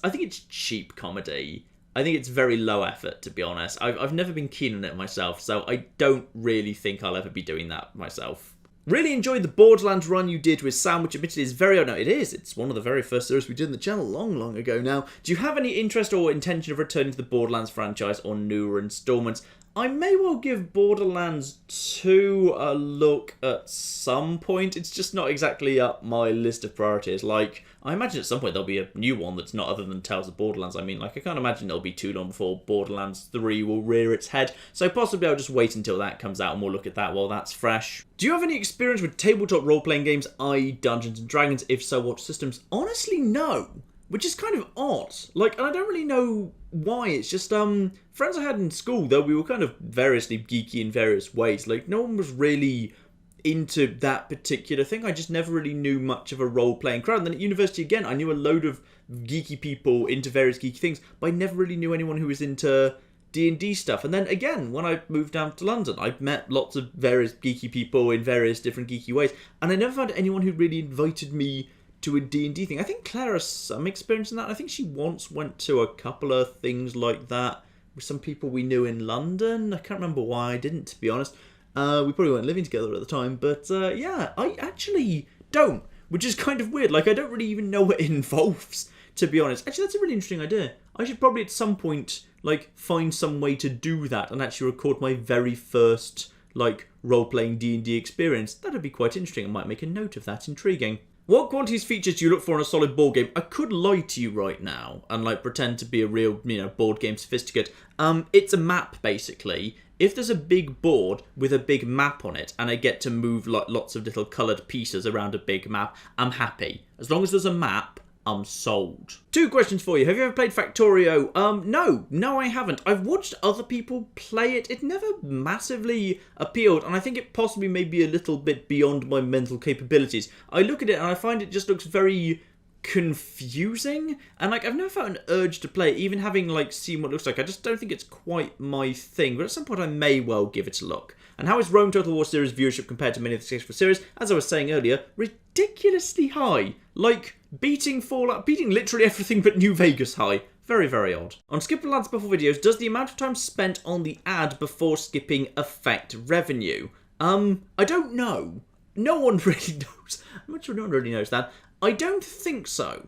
cheap comedy. I think it's very low effort, to be honest. I've never been keen on it myself, so I don't really think I'll ever be doing that myself. Really enjoyed the Borderlands run you did with Sam, which admittedly is very... Oh, no, it is. It's one of the very first series we did on the channel long, long ago now. Do you have any interest or intention of returning to the Borderlands franchise or newer installments? I may well give Borderlands 2 a look at some point. It's just not exactly up my list of priorities. Like, I imagine at some point there'll be a new one that's not other than Tales of Borderlands. I mean, like, I can't imagine it'll be too long before Borderlands 3 will rear its head. So possibly I'll just wait until that comes out and we'll look at that while that's fresh. Do you have any experience with tabletop role-playing games, i.e. Dungeons & Dragons? If so, what systems? Honestly, no. Which is kind of odd. Like, and I don't really know why. It's just, friends I had in school, though, we were kind of variously geeky in various ways. Like, no one was really into that particular thing. I just never really knew much of a role-playing crowd. And then at university, again, I knew a load of geeky people into various geeky things, but I never really knew anyone who was into D&D stuff. And then, again, when I moved down to London, I met lots of various geeky people in various different geeky ways, and I never found anyone who really invited me to a D&D thing. I think Claire has some experience in that. I think she once went to a couple of things like that with some people we knew in London. I can't remember why I didn't, to be honest. We probably weren't living together at the time, but yeah, I actually don't, which is kind of weird. Like, I don't really even know what it involves, to be honest. Actually, that's a really interesting idea. I should probably at some point, like, find some way to do that and actually record my very first, like, role-playing D&D experience. That'd be quite interesting. I might make a note of that. Intriguing. What qualities, features do you look for in a solid board game? I could lie to you right now and, like, pretend to be a real, board game sophisticate. It's a map, basically. If there's a big board with a big map on it and I get to move, like, lots of little coloured pieces around a big map, I'm happy. As long as there's a map, I'm sold. 2 questions for you. Have you ever played Factorio? No, I haven't. I've watched other people play it. It never massively appealed, and I think it possibly may be a little bit beyond my mental capabilities. I look at it and I find it just looks very confusing, and like I've never felt an urge to play it, even having like seen what it looks like. I just don't think it's quite my thing, but at some point I may well give it a look. And how is Rome Total War series viewership compared to many of the successful series? As I was saying earlier, ridiculously high. Like beating Fallout, beating literally everything but New Vegas high. Very, very odd. On skipping ads before videos, does the amount of time spent on the ad before skipping affect revenue? I don't know. No one really knows. I'm not sure no one really knows that. I don't think so.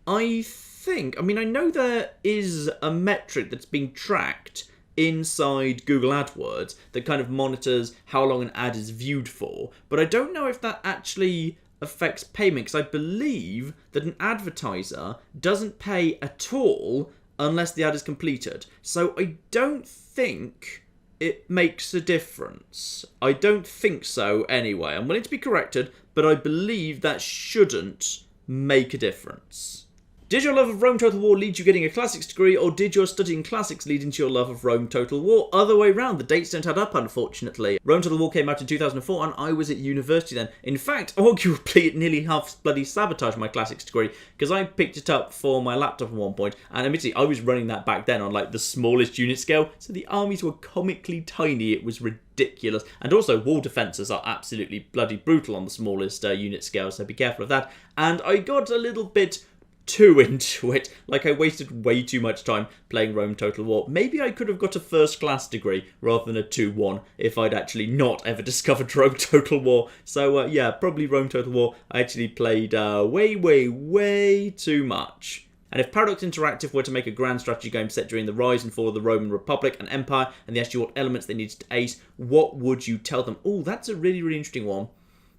I know there is a metric that's being tracked inside Google AdWords that kind of monitors how long an ad is viewed for, but I don't know if that actually affects payment, because I believe that an advertiser doesn't pay at all unless the ad is completed. So I don't think it makes a difference. I don't think so anyway. I'm willing to be corrected, but I believe that shouldn't make a difference. Did your love of Rome Total War lead you getting a classics degree, or did your studying classics lead into your love of Rome Total War? Other way round, the dates don't add up, unfortunately. Rome Total War came out in 2004 and I was at university then. In fact, arguably it nearly half bloody sabotaged my classics degree, because I picked it up for my laptop at one point, and admittedly I was running that back then on like the smallest unit scale, so the armies were comically tiny. It was ridiculous. And also, wall defences are absolutely bloody brutal on the smallest unit scale, so be careful of that. And I got a little bit too into it. Like, I wasted way too much time playing Rome Total War. Maybe I could have got a first class degree rather than a 2-1 if I'd actually not ever discovered Rome Total War. So yeah, probably Rome Total War I actually played way too much. And if Paradox Interactive were to make a grand strategy game set during the rise and fall of the Roman Republic and Empire, and they asked you what elements they needed to ace, what would you tell them? Oh, that's a really interesting one.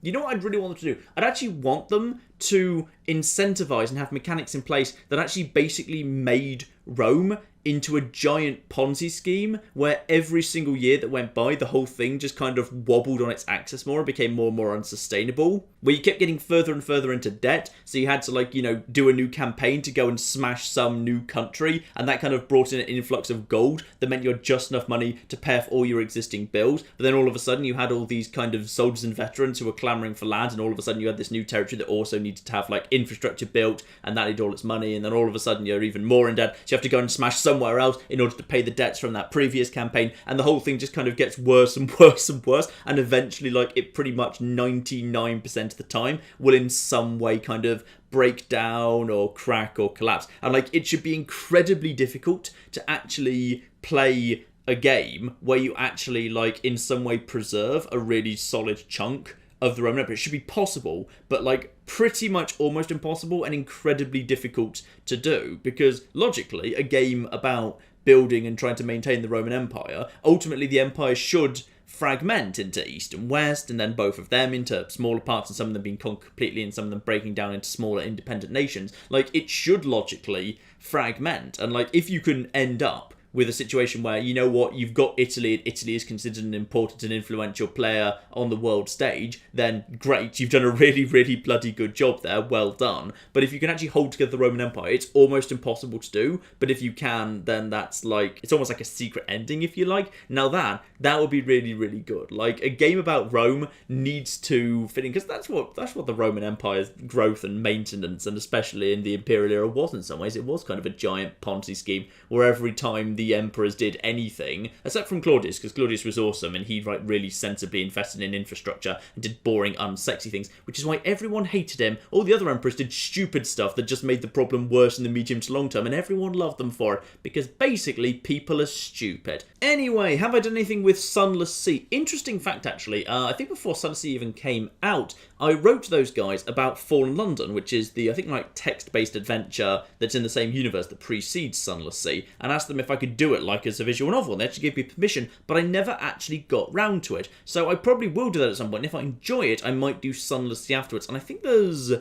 You know what I'd really want them to do? I'd actually want them to incentivize and have mechanics in place that actually basically made Rome into a giant Ponzi scheme where every single year that went by, the whole thing just kind of wobbled on its axis more and became more and more unsustainable. Where you kept getting further and further into debt, so you had to, like, you know, do a new campaign to go and smash some new country, and that kind of brought in an influx of gold that meant you had just enough money to pay off all your existing bills. But then all of a sudden you had all these kind of soldiers and veterans who were clamoring for land, and all of a sudden you had this new territory that also needed to have, like, infrastructure built, and that needed all its money, and then all of a sudden you're even more in debt, so you have to go and smash somewhere else in order to pay the debts from that previous campaign, and the whole thing just kind of gets worse and worse and worse, and eventually, like, it pretty much 99% of the time will in some way kind of break down or crack or collapse. And like, it should be incredibly difficult to actually play a game where you actually, like, in some way preserve a really solid chunk of the Roman Empire. It should be possible, but like pretty much almost impossible and incredibly difficult to do, because logically a game about building and trying to maintain the Roman Empire, ultimately the empire should fragment into East and West, and then both of them into smaller parts, and some of them being conquered completely and some of them breaking down into smaller independent nations. Like, it should logically fragment, and like, if you can end up with a situation where, you know what, you've got Italy, and Italy is considered an important and influential player on the world stage, then great, you've done a really, really bloody good job there, well done. But if you can actually hold together the Roman Empire, it's almost impossible to do, but if you can, then that's like, it's almost like a secret ending, if you like. Now that would be really, really good. Like, a game about Rome needs to fit in, because that's what the Roman Empire's growth and maintenance, and especially in the Imperial era, was in some ways. It was kind of a giant Ponzi scheme, where every time the emperors did anything, except from Claudius, because Claudius was awesome and he really sensibly invested in infrastructure and did boring, unsexy things, which is why everyone hated him. All the other emperors did stupid stuff that just made the problem worse in the medium to long term, and everyone loved them for it, because basically people are stupid. Anyway, have I done anything with Sunless Sea? Interesting fact, actually. I think before Sunless Sea even came out, I wrote to those guys about Fallen London, which is the, I think, like, text-based adventure that's in the same universe that precedes Sunless Sea, and asked them if I could do it like as a visual novel, and they actually gave me permission, but I never actually got round to it. So I probably will do that at some point, and if I enjoy it, I might do Sunless Sea afterwards. And I think there was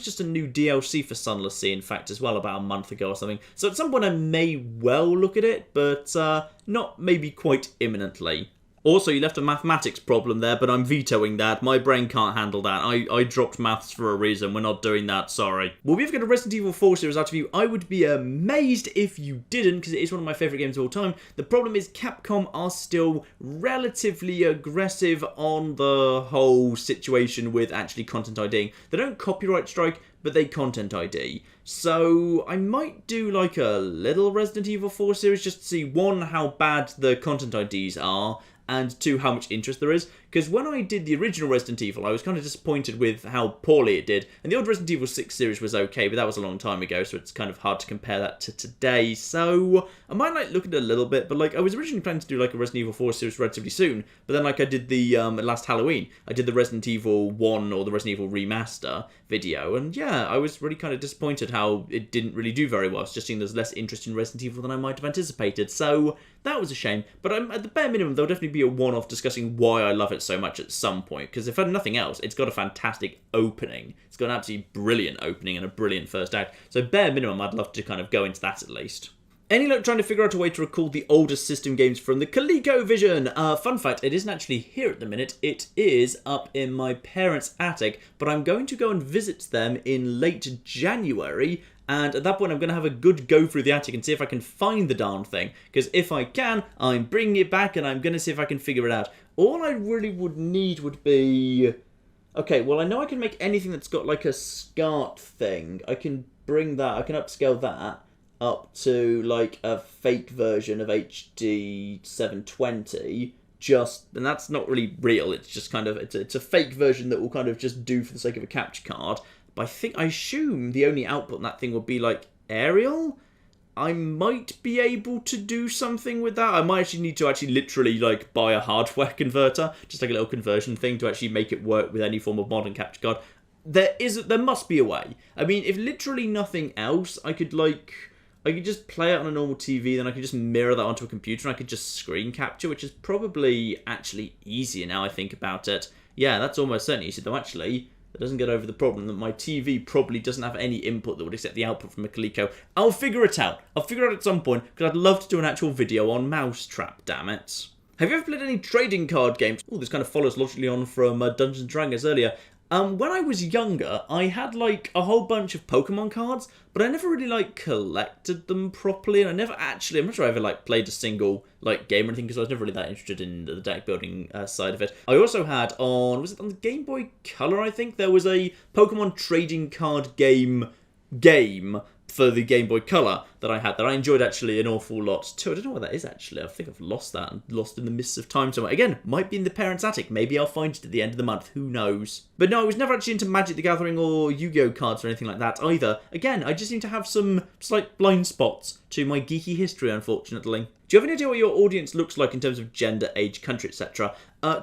just a new DLC for Sunless Sea, in fact, as well, about a month ago or something. So at some point I may well look at it, but not maybe quite imminently. Also, you left a mathematics problem there, but I'm vetoing that. My brain can't handle that. I dropped maths for a reason. We're not doing that, sorry. Will we ever get a Resident Evil 4 series out of you? I would be amazed if you didn't, because it is one of my favourite games of all time. The problem is Capcom are still relatively aggressive on the whole situation with actually content IDing. They don't copyright strike, but they content ID. So I might do like a little Resident Evil 4 series just to see, one, how bad the content IDs are, and two, how much interest there is. Because when I did the original Resident Evil, I was kind of disappointed with how poorly it did. And the old Resident Evil 6 series was okay, but that was a long time ago, so it's kind of hard to compare that to today. So I might like look at it a little bit, but like I was originally planning to do like a Resident Evil 4 series relatively soon. But then like I did the last Halloween, I did the Resident Evil 1 or the Resident Evil Remaster video, and yeah, I was really kind of disappointed how it didn't really do very well. It's just seeing there's less interest in Resident Evil than I might have anticipated. So that was a shame. But at the bare minimum, there'll definitely be a one-off discussing why I love it so much at some point, because if nothing else, it's got a fantastic opening. It's got an absolutely brilliant opening and a brilliant first act. So bare minimum, I'd love to kind of go into that at least. Any luck trying to figure out a way to record the oldest system games from the ColecoVision? Fun fact, it isn't actually here at the minute. It is up in my parents' attic, but I'm going to go and visit them in late January. And at that point, I'm going to have a good go through the attic and see if I can find the darn thing. Because if I can, I'm bringing it back and I'm going to see if I can figure it out. All I really would need would be... Okay, well, I know I can make anything that's got like a SCART thing. I can bring that, I can upscale that up to like a fake version of HD 720. And that's not really real. It's just kind of, it's a fake version that will kind of just do for the sake of a capture card. But I assume the only output on that thing would be like aerial. I might be able to do something with that. I might actually need to literally like buy a hardware converter, just like a little conversion thing to actually make it work with any form of modern capture card. There must be a way. I mean, if literally nothing else, I could just play it on a normal TV, then I could just mirror that onto a computer and I could just screen capture, which is probably actually easier now I think about it. Yeah, that's almost certainly easier, though actually that doesn't get over the problem that my TV probably doesn't have any input that would accept the output from a Coleco. I'll figure it out. I'll figure it out at some point, because I'd love to do an actual video on Mousetrap, damn it. Have you ever played any trading card games? Oh, this kind of follows logically on from Dungeons & Dragons earlier. When I was younger, I had like a whole bunch of Pokemon cards, but I never really like collected them properly, and I'm not sure I ever like played a single like game or anything, because I was never really that interested in the deck building side of it. I also had was it on the Game Boy Color, I think, there was a Pokemon trading card game for the Game Boy Color that I enjoyed actually an awful lot too. I don't know what that is actually. I think I've lost that and lost in the mists of time somewhere. Again, might be in the parents' attic. Maybe I'll find it at the end of the month. Who knows? But no, I was never actually into Magic the Gathering or Yu-Gi-Oh cards or anything like that either. Again, I just seem to have some slight blind spots to my geeky history, unfortunately. Do you have any idea what your audience looks like in terms of gender, age, country, etc.?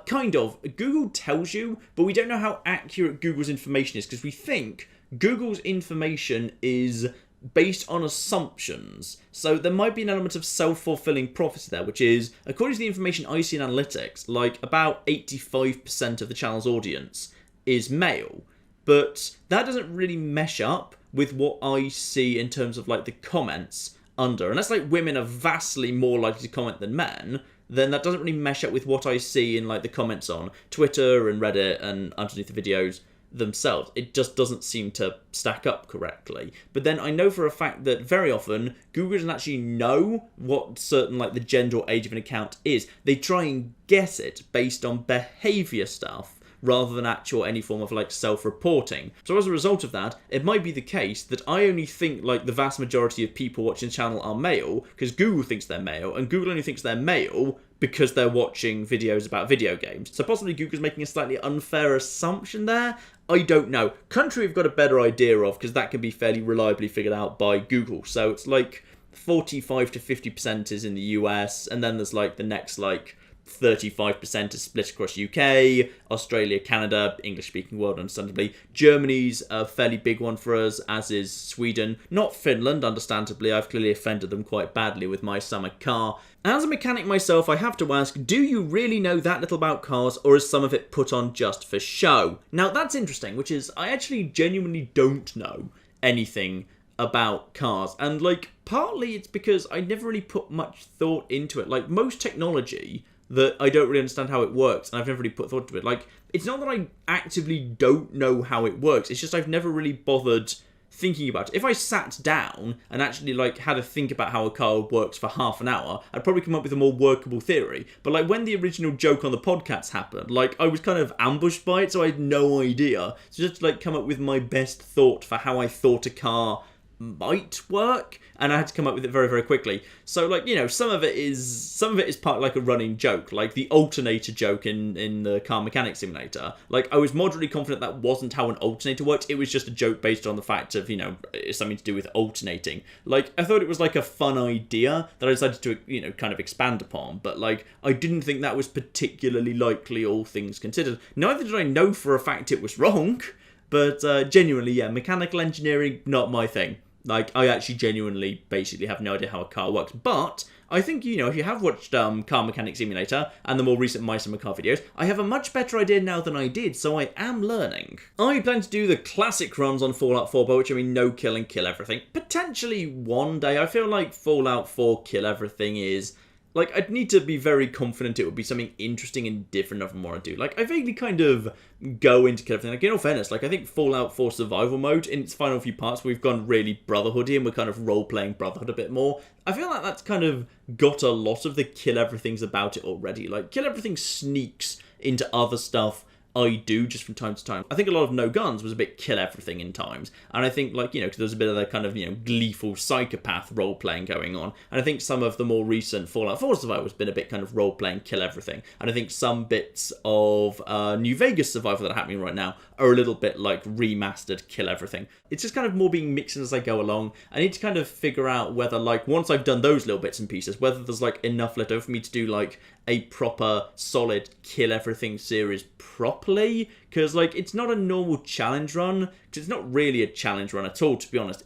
Kind of. Google tells you, but we don't know how accurate Google's information is, because we think Google's information is based on assumptions. So there might be an element of self-fulfilling prophecy there, which is, according to the information I see in analytics, like about 85% of the channel's audience is male. But that doesn't really mesh up with what I see in terms of like the comments under. Unless like women are vastly more likely to comment than men, then that doesn't really mesh up with what I see in like the comments on Twitter and Reddit and underneath the videos themselves. It just doesn't seem to stack up correctly. But then I know for a fact that very often Google doesn't actually know what certain like the gender or age of an account is. They try and guess it based on behavior stuff rather than actual any form of like self-reporting. So as a result of that, it might be the case that I only think like the vast majority of people watching the channel are male because Google thinks they're male, and Google only thinks they're male because they're watching videos about video games. So possibly Google's making a slightly unfair assumption there. I don't know. Country we've got a better idea of, because that can be fairly reliably figured out by Google. So it's like 45 to 50% is in the US, and then there's like the next like 35% is split across UK, Australia, Canada, English-speaking world, understandably. Germany's a fairly big one for us, as is Sweden. Not Finland, understandably. I've clearly offended them quite badly with my summer car. As a mechanic myself, I have to ask, do you really know that little about cars, or is some of it put on just for show? Now, that's interesting, which is, I actually genuinely don't know anything about cars. And, like, partly it's because I never really put much thought into it. Like, most technology that I don't really understand how it works, and I've never really put thought to it. Like, it's not that I actively don't know how it works, it's just I've never really bothered thinking about it. If I sat down and actually like had a think about how a car works for half an hour, I'd probably come up with a more workable theory. But like when the original joke on the podcast happened, like I was kind of ambushed by it, so I had no idea. So just like come up with my best thought for how I thought a car might work, and I had to come up with it very, very quickly. So like, you know, some of it is part like a running joke, like the alternator joke in the car mechanic simulator. Like I was moderately confident that wasn't how an alternator worked. It was just a joke based on the fact of, you know, it's something to do with alternating. Like I thought it was like a fun idea that I decided to, you know, kind of expand upon, but like I didn't think that was particularly likely, all things considered. Neither did I know for a fact it was wrong, but genuinely, yeah, mechanical engineering, not my thing. Like, I actually genuinely basically have no idea how a car works. But I think, you know, if you have watched Car Mechanic Simulator and the more recent My Summer Car videos, I have a much better idea now than I did, so I am learning. I plan to do the classic runs on Fallout 4, by which I mean no kill and kill everything. Potentially one day. I feel like Fallout 4 kill everything is... like, I'd need to be very confident it would be something interesting and different from what I do. Like, I vaguely kind of go into kill everything. Like, in all fairness, like, I think Fallout 4 Survival Mode, in its final few parts, we've gone really Brotherhoody, and we're kind of role-playing Brotherhood a bit more. I feel like that's kind of got a lot of the kill everythings about it already. Like, kill everything sneaks into other stuff I do just from time to time. I think a lot of No Guns was a bit kill everything in times. And I think, like, you know, because there's a bit of that kind of, you know, gleeful psychopath role-playing going on. And I think some of the more recent Fallout 4 Survival has been a bit kind of role-playing kill everything. And I think some bits of New Vegas Survival that are happening right now are a little bit like remastered kill everything. It's just kind of more being mixed in as I go along. I need to kind of figure out whether, like, once I've done those little bits and pieces, whether there's, like, enough left over for me to do, like, a proper, solid kill everything series properly, because, like, it's not a normal challenge run, because it's not really a challenge run at all, to be honest.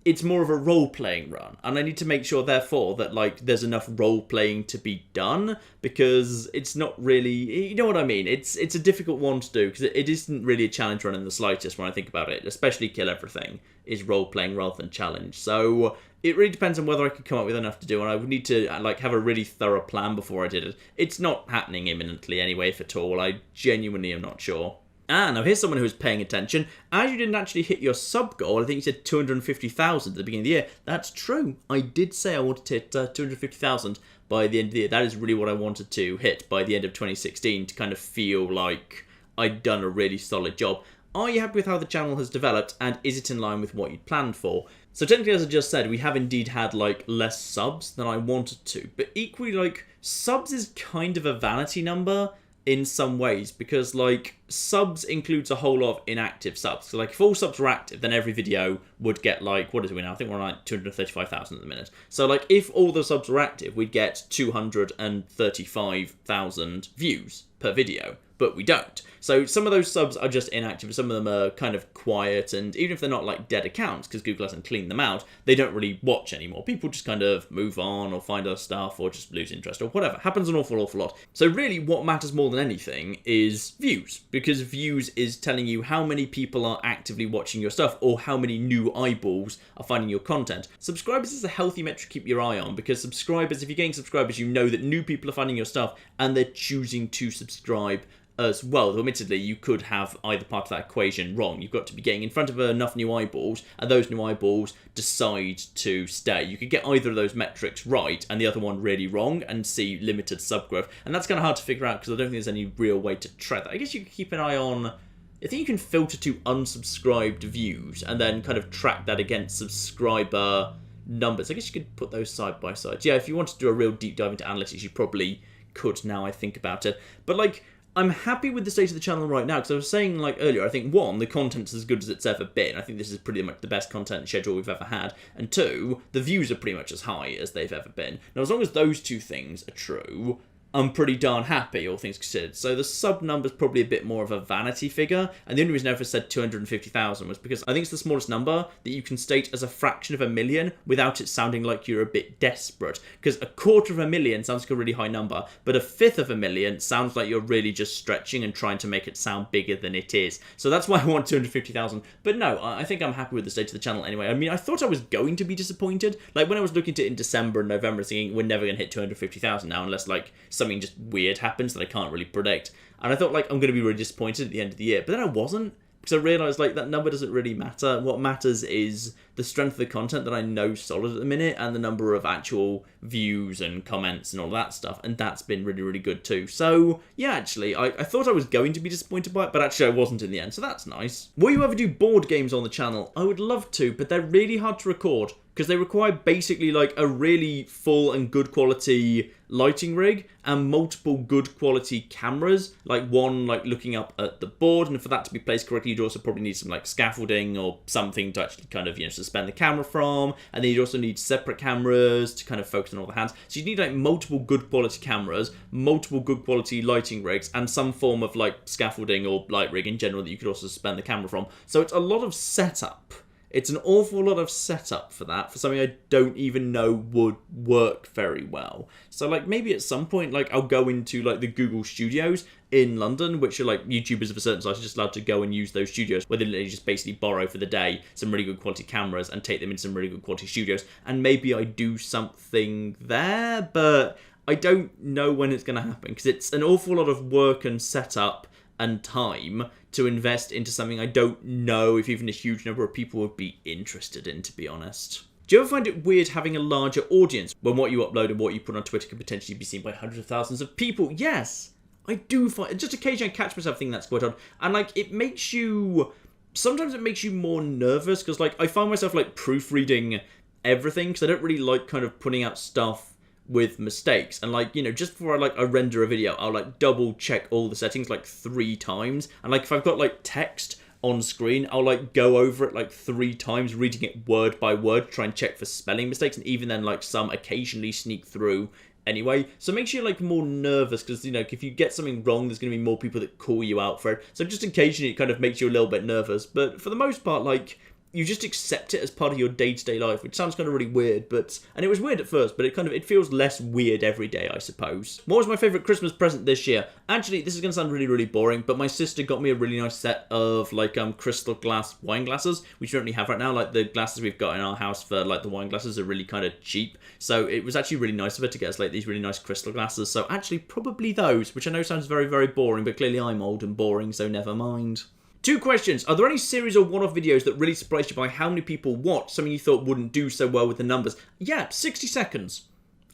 It's more of a role-playing run, and I need to make sure, therefore, that, like, there's enough role-playing to be done, because it's not really, you know what I mean? It's a difficult one to do, because it isn't really a challenge run in the slightest when I think about it, especially kill everything is role-playing rather than challenge, so it really depends on whether I could come up with enough to do, and I would need to, like, have a really thorough plan before I did it. It's not happening imminently anyway, if at all. I genuinely am not sure. Now here's someone who is paying attention. As you didn't actually hit your sub goal, I think you said 250,000 at the beginning of the year. That's true. I did say I wanted to hit 250,000 by the end of the year. That is really what I wanted to hit by the end of 2016 to kind of feel like I'd done a really solid job. Are you happy with how the channel has developed, and is it in line with what you'd planned for? So technically, as I just said, we have indeed had, like, less subs than I wanted to, but equally, like, subs is kind of a vanity number in some ways, because, like, subs includes a whole lot of inactive subs. So, like, if all subs were active, then every video would get, like, what is we now? I think we're on, like, 235,000 at the minute. So, like, if all the subs were active, we'd get 235,000 views per video. But we don't. So some of those subs are just inactive, some of them are kind of quiet, and even if they're not like dead accounts, because Google hasn't cleaned them out, they don't really watch anymore. People just kind of move on, or find other stuff, or just lose interest, or whatever. Happens an awful lot. So really what matters more than anything is views, because views is telling you how many people are actively watching your stuff, or how many new eyeballs are finding your content. Subscribers is a healthy metric to keep your eye on, because subscribers, if you're getting subscribers, you know that new people are finding your stuff, and they're choosing to subscribe as well. Though admittedly, you could have either part of that equation wrong. You've got to be getting in front of enough new eyeballs, and those new eyeballs decide to stay. You could get either of those metrics right, and the other one really wrong, and see limited sub growth. And that's kind of hard to figure out, because I don't think there's any real way to track that. I guess you could keep an eye on... I think you can filter to unsubscribed views, and then kind of track that against subscriber numbers. I guess you could put those side by side. Yeah, if you wanted to do a real deep dive into analytics, you probably could now I think about it. But, like, I'm happy with the state of the channel right now, because I was saying, like, earlier, I think, one, the content's as good as it's ever been. I think this is pretty much the best content schedule we've ever had. And two, the views are pretty much as high as they've ever been. Now, as long as those two things are true, I'm pretty darn happy, all things considered. So the sub number's probably a bit more of a vanity figure, and the only reason I ever said 250,000 was because I think it's the smallest number that you can state as a fraction of a million without it sounding like you're a bit desperate. Because 250,000 sounds like a really high number, but 1/5 sounds like you're really just stretching and trying to make it sound bigger than it is. So that's why I want 250,000. But no, I think I'm happy with the state of the channel anyway. I mean, I thought I was going to be disappointed. Like, when I was looking at it in December and November, thinking, we're never going to hit 250,000 now unless, like, something just weird happens that I can't really predict. And I thought, like, I'm going to be really disappointed at the end of the year. But then I wasn't, Because I realised, like, that number doesn't really matter. What matters is the strength of the content that I know solid at the minute, and the number of actual views and comments and all that stuff, and that's been really, really good too. So, yeah, actually, I thought I was going to be disappointed by it, but actually I wasn't in the end, so that's nice. Will you ever do board games on the channel? I would love to, but they're really hard to record, because they require basically, like, a really full and good quality lighting rig and multiple good quality cameras, like one like looking up at the board, and for that to be placed correctly you'd also probably need some like scaffolding or something to actually kind of, you know, suspend the camera from, and then you'd also need separate cameras to kind of focus on all the hands. So you need like multiple good quality cameras, multiple good quality lighting rigs, and some form of like scaffolding or light rig in general that you could also suspend the camera from. So it's a lot of setup. It's an awful lot of setup for that, for something I don't even know would work very well. So, like, maybe at some point, like, I'll go into, like, the Google Studios in London, which are, like, YouTubers of a certain size are just allowed to go and use those studios, where they just basically borrow for the day some really good quality cameras and take them into some really good quality studios. And maybe I do something there, but I don't know when it's going to happen, because it's an awful lot of work and setup and time to invest into something I don't know if even a huge number of people would be interested in, to be honest. Do you ever find it weird having a larger audience when what you upload and what you put on Twitter can potentially be seen by hundreds of thousands of people? Yes, I do find, just occasionally I catch myself thinking that's quite odd, and like it makes you, sometimes it makes you more nervous, because like I find myself like proofreading everything, because I don't really like kind of putting out stuff with mistakes, and like, you know, just before I render a video, I'll like double check all the settings like 3 times, and like if I've got like text on screen, I'll like go over it like 3 times, reading it word by word, try and check for spelling mistakes, and even then like some occasionally sneak through anyway. So it makes you like more nervous, because, you know, if you get something wrong, there's going to be more people that call you out for it. So just occasionally it kind of makes you a little bit nervous, but for the most part, like, you just accept it as part of your day-to-day life, which sounds kind of really weird, but, and it was weird at first, but it feels less weird every day, I suppose. What was my favourite Christmas present this year? Actually, this is going to sound really, really boring, but my sister got me a really nice set of, like, crystal glass wine glasses, which we don't really have right now. Like, the glasses we've got in our house for, like, the wine glasses are really kind of cheap, so it was actually really nice of her to get us, like, these really nice crystal glasses, so actually, probably those, which I know sounds very, very boring, but clearly I'm old and boring, so never mind. 2 questions. Are there any series or one-off videos that really surprised you by how many people watched, something you thought wouldn't do so well with the numbers? Yeah, 60 seconds.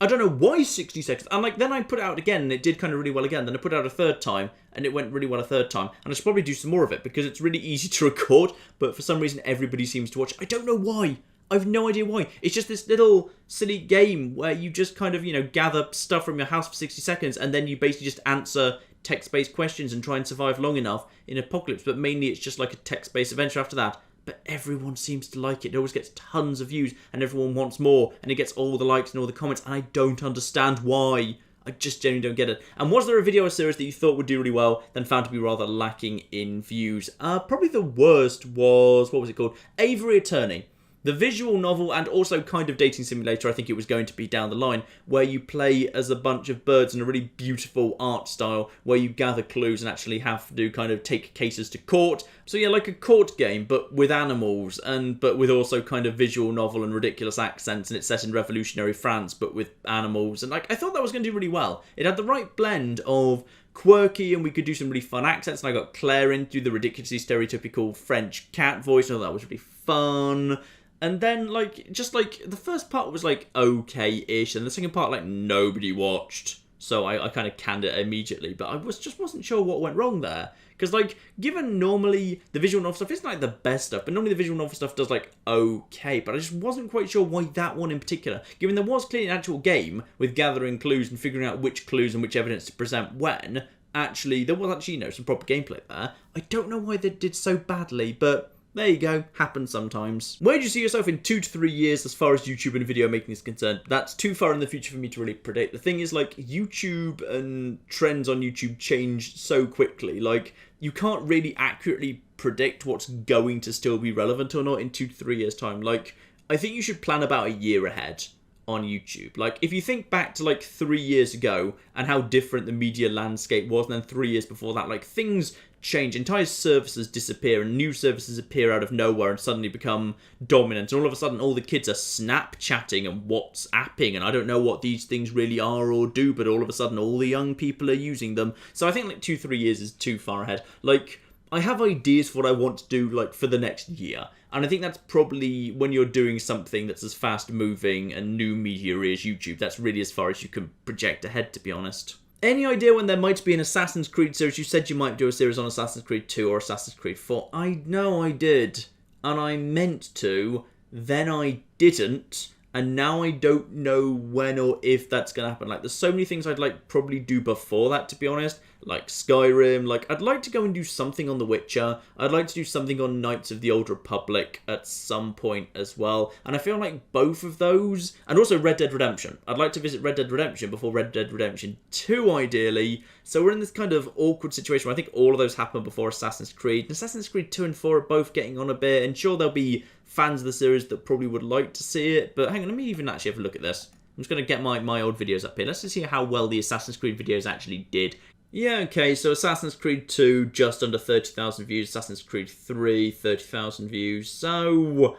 I don't know why 60 seconds. And like, then I put it out again and it did kind of really well again. Then I put it out a 3rd time and it went really well a 3rd time. And I should probably do some more of it because it's really easy to record, but for some reason everybody seems to watch. I don't know why. I have no idea why. It's just this little silly game where you just kind of, you know, gather stuff from your house for 60 seconds and then you basically just answer text-based questions and try and survive long enough in Apocalypse, but mainly it's just like a text-based adventure after that. But everyone seems to like it. It always gets tons of views and everyone wants more, and it gets all the likes and all the comments, and I don't understand why. I just genuinely don't get it. And was there a video or series that you thought would do really well, then found to be rather lacking in views? Probably the worst was, what was it called? Avery Attorney. The visual novel and also kind of dating simulator, I think it was going to be down the line, where you play as a bunch of birds in a really beautiful art style, where you gather clues and actually have to kind of take cases to court. So yeah, like a court game, but with animals, but with also kind of visual novel and ridiculous accents, and it's set in revolutionary France, but with animals. And like, I thought that was going to do really well. It had the right blend of quirky, and we could do some really fun accents, and I got Claire in to do the ridiculously stereotypical French cat voice, and all that was really fun. And then, like, just, like, the first part was, like, okay-ish, and the second part, like, nobody watched. So I kind of canned it immediately, but I wasn't sure what went wrong there. Because, like, given normally the visual novel stuff isn't, like, the best stuff, but normally the visual novel stuff does, like, okay, but I just wasn't quite sure why that one in particular, given there was clearly an actual game with gathering clues and figuring out which clues and which evidence to present when, actually, there was actually, you know, some proper gameplay there. I don't know why they did so badly, but there you go, happens sometimes. Where do you see yourself in 2 to 3 years as far as YouTube and video making is concerned? That's too far in the future for me to really predict. The thing is, like, YouTube and trends on YouTube change so quickly. Like, you can't really accurately predict what's going to still be relevant or not in 2 to 3 years' time. Like, I think you should plan about a year ahead on YouTube. Like, if you think back to, like, 3 years ago and how different the media landscape was, and then 3 years before that, like, things change, entire services disappear and new services appear out of nowhere and suddenly become dominant, and all of a sudden all the kids are Snapchatting and WhatsApping, and I don't know what these things really are or do, but all of a sudden all the young people are using them. So I think like 2-3 years is too far ahead. Like, I have ideas for what I want to do, like, for the next year. And I think that's probably when you're doing something that's as fast-moving and new media as YouTube. That's really as far as you can project ahead, to be honest. Any idea when there might be an Assassin's Creed series? You said you might do a series on Assassin's Creed 2 or Assassin's Creed 4. I know I did. And I meant to. Then I didn't. And now I don't know when or if that's going to happen. Like, there's so many things I'd like probably do before that, to be honest. Like Skyrim. Like, I'd like to go and do something on The Witcher. I'd like to do something on Knights of the Old Republic at some point as well. And I feel like both of those, and also Red Dead Redemption. I'd like to visit Red Dead Redemption before Red Dead Redemption 2, ideally. So we're in this kind of awkward situation where I think all of those happen before Assassin's Creed. And Assassin's Creed 2 and 4 are both getting on a bit. And sure, there'll be fans of the series that probably would like to see it. But hang on, let me even actually have a look at this. I'm just going to get my old videos up here. Let's just see how well the Assassin's Creed videos actually did. Yeah, okay, so Assassin's Creed 2, just under 30,000 views. Assassin's Creed 3, 30,000 views. So,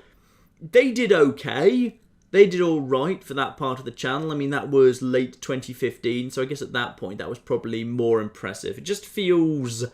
they did okay. They did alright for that part of the channel. I mean, that was late 2015, so I guess at that point that was probably more impressive. It just feels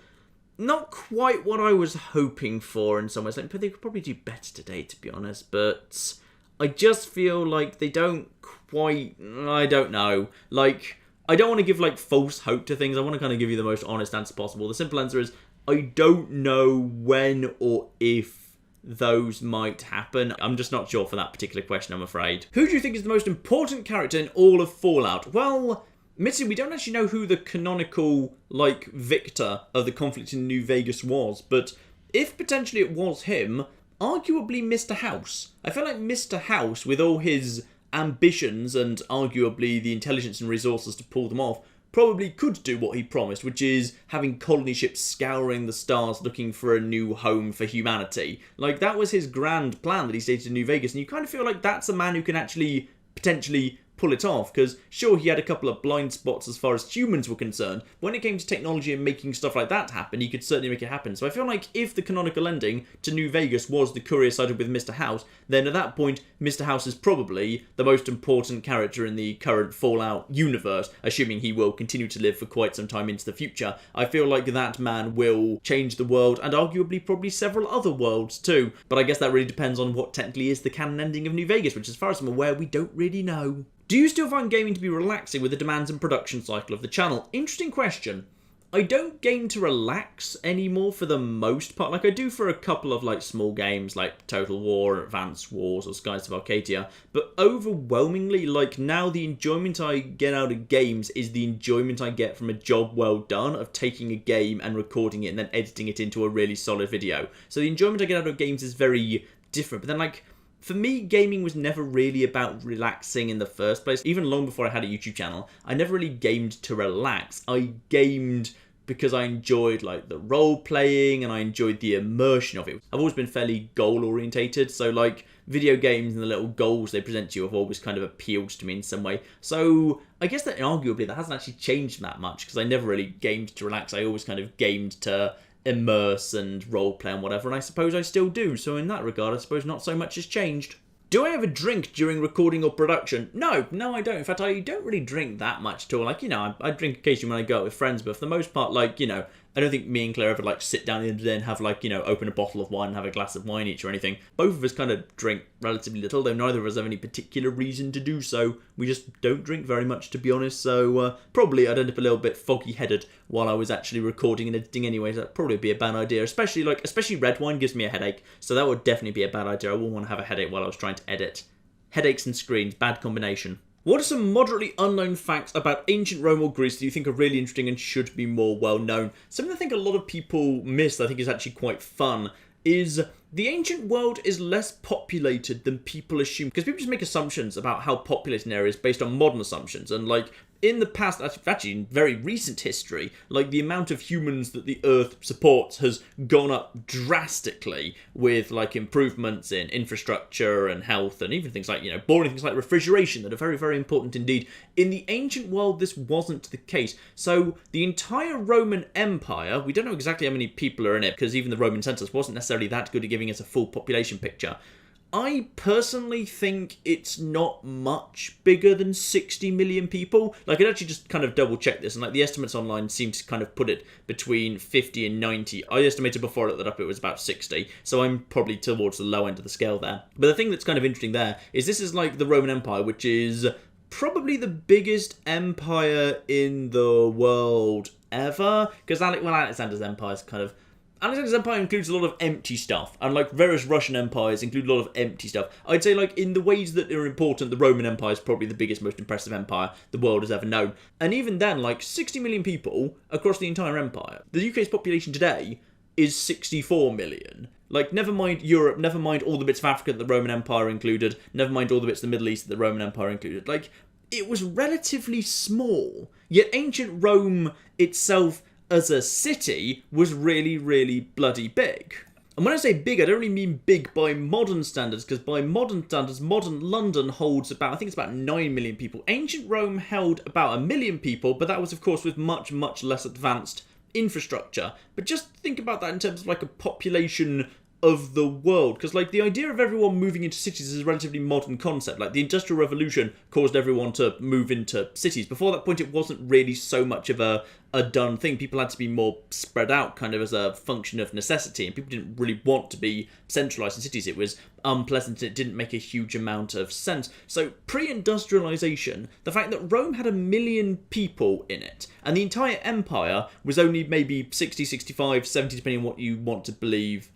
not quite what I was hoping for in some ways. Like, but they could probably do better today, to be honest. But I just feel like they don't quite... I don't know. Like, I don't want to give, like, false hope to things. I want to kind of give you the most honest answer possible. The simple answer is, I don't know when or if those might happen. I'm just not sure for that particular question, I'm afraid. Who do you think is the most important character in all of Fallout? Well, admittedly, we don't actually know who the canonical, like, victor of the conflict in New Vegas was, but if potentially it was him, arguably Mr. House. I feel like Mr. House, with all his ambitions and arguably the intelligence and resources to pull them off, probably could do what he promised, which is having colony ships scouring the stars looking for a new home for humanity. Like, that was his grand plan that he stated in New Vegas, and you kind of feel like that's a man who can actually potentially pull it off, because sure, he had a couple of blind spots as far as humans were concerned. When it came to technology and making stuff like that happen, he could certainly make it happen. So I feel like if the canonical ending to New Vegas was the courier sided with Mr. House, then at that point, Mr. House is probably the most important character in the current Fallout universe, assuming he will continue to live for quite some time into the future. I feel like that man will change the world, and arguably probably several other worlds too. But I guess that really depends on what technically is the canon ending of New Vegas, which as far as I'm aware, we don't really know. Do you still find gaming to be relaxing with the demands and production cycle of the channel? Interesting question. I don't game to relax anymore for the most part. Like, I do for a couple of, like, small games like Total War, Advanced Wars, or Skies of Arcadia. But overwhelmingly, like, now the enjoyment I get out of games is the enjoyment I get from a job well done of taking a game and recording it and then editing it into a really solid video. So the enjoyment I get out of games is very different. But then, like, for me, gaming was never really about relaxing in the first place. Even long before I had a YouTube channel, I never really gamed to relax. I gamed because I enjoyed, like, the role-playing and I enjoyed the immersion of it. I've always been fairly goal-orientated, so, like, video games and the little goals they present to you have always kind of appealed to me in some way. So I guess that arguably that hasn't actually changed that much, because I never really gamed to relax. I always kind of gamed to immerse and roleplay and whatever, and I suppose I still do, so in that regard I suppose not so much has changed. Do I ever drink during recording or production? No, I don't. In fact, I don't really drink that much at all. Like, you know, I drink occasionally when I go out with friends, but for the most part, like, you know, I don't think me and Claire ever, like, sit down at the end of the day and have, like, you know, open a bottle of wine and have a glass of wine each or anything. Both of us kind of drink relatively little, though neither of us have any particular reason to do so. We just don't drink very much, to be honest, so probably I'd end up a little bit foggy-headed while I was actually recording and editing anyway, so that'd probably be a bad idea. Especially red wine gives me a headache, so that would definitely be a bad idea. I wouldn't want to have a headache while I was trying to edit. Headaches and screens, bad combination. What are some moderately unknown facts about ancient Rome or Greece that you think are really interesting and should be more well known? Something I think a lot of people miss that I think is actually quite fun is the ancient world is less populated than people assume, because people just make assumptions about how populated an area is based on modern assumptions, and like in the past, actually in very recent history, like the amount of humans that the Earth supports has gone up drastically with like improvements in infrastructure and health and even things like, you know, boring things like refrigeration that are very, very important indeed. In the ancient world, this wasn't the case. So the entire Roman Empire, we don't know exactly how many people are in it because even the Roman census wasn't necessarily that good at giving us a full population picture. I personally think it's not much bigger than 60 million people. Like, I'd actually just kind of double check this, and like the estimates online seem to kind of put it between 50 and 90. I estimated before I looked that up it was about 60, so I'm probably towards the low end of the scale there. But the thing that's kind of interesting there is this is like the Roman Empire, which is probably the biggest empire in the world ever, because Alexander's empire is kind of... Alexander's empire includes a lot of empty stuff, and like various Russian empires include a lot of empty stuff. I'd say like in the ways that are important, the Roman Empire is probably the biggest, most impressive empire the world has ever known. And even then, like 60 million people across the entire empire. The UK's population today is 64 million. Like, never mind Europe, never mind all the bits of Africa that the Roman Empire included, never mind all the bits of the Middle East that the Roman Empire included. Like, it was relatively small. Yet ancient Rome itself as a city was really, really bloody big. And when I say big, I don't really mean big by modern standards, because by modern standards, modern London holds about, I think it's about 9 million people. Ancient Rome held about 1 million people, but that was, of course, with much, much less advanced infrastructure. But just think about that in terms of like a population of the world, because like the idea of everyone moving into cities is a relatively modern concept. Like the Industrial Revolution caused everyone to move into cities. Before that point, it wasn't really so much of a done thing. People had to be more spread out kind of as a function of necessity, and people didn't really want to be centralised in cities. It was unpleasant, it didn't make a huge amount of sense. So pre-industrialisation, the fact that Rome had 1 million people in it, and the entire empire was only maybe 60, 65, 70, depending on what you want to believe,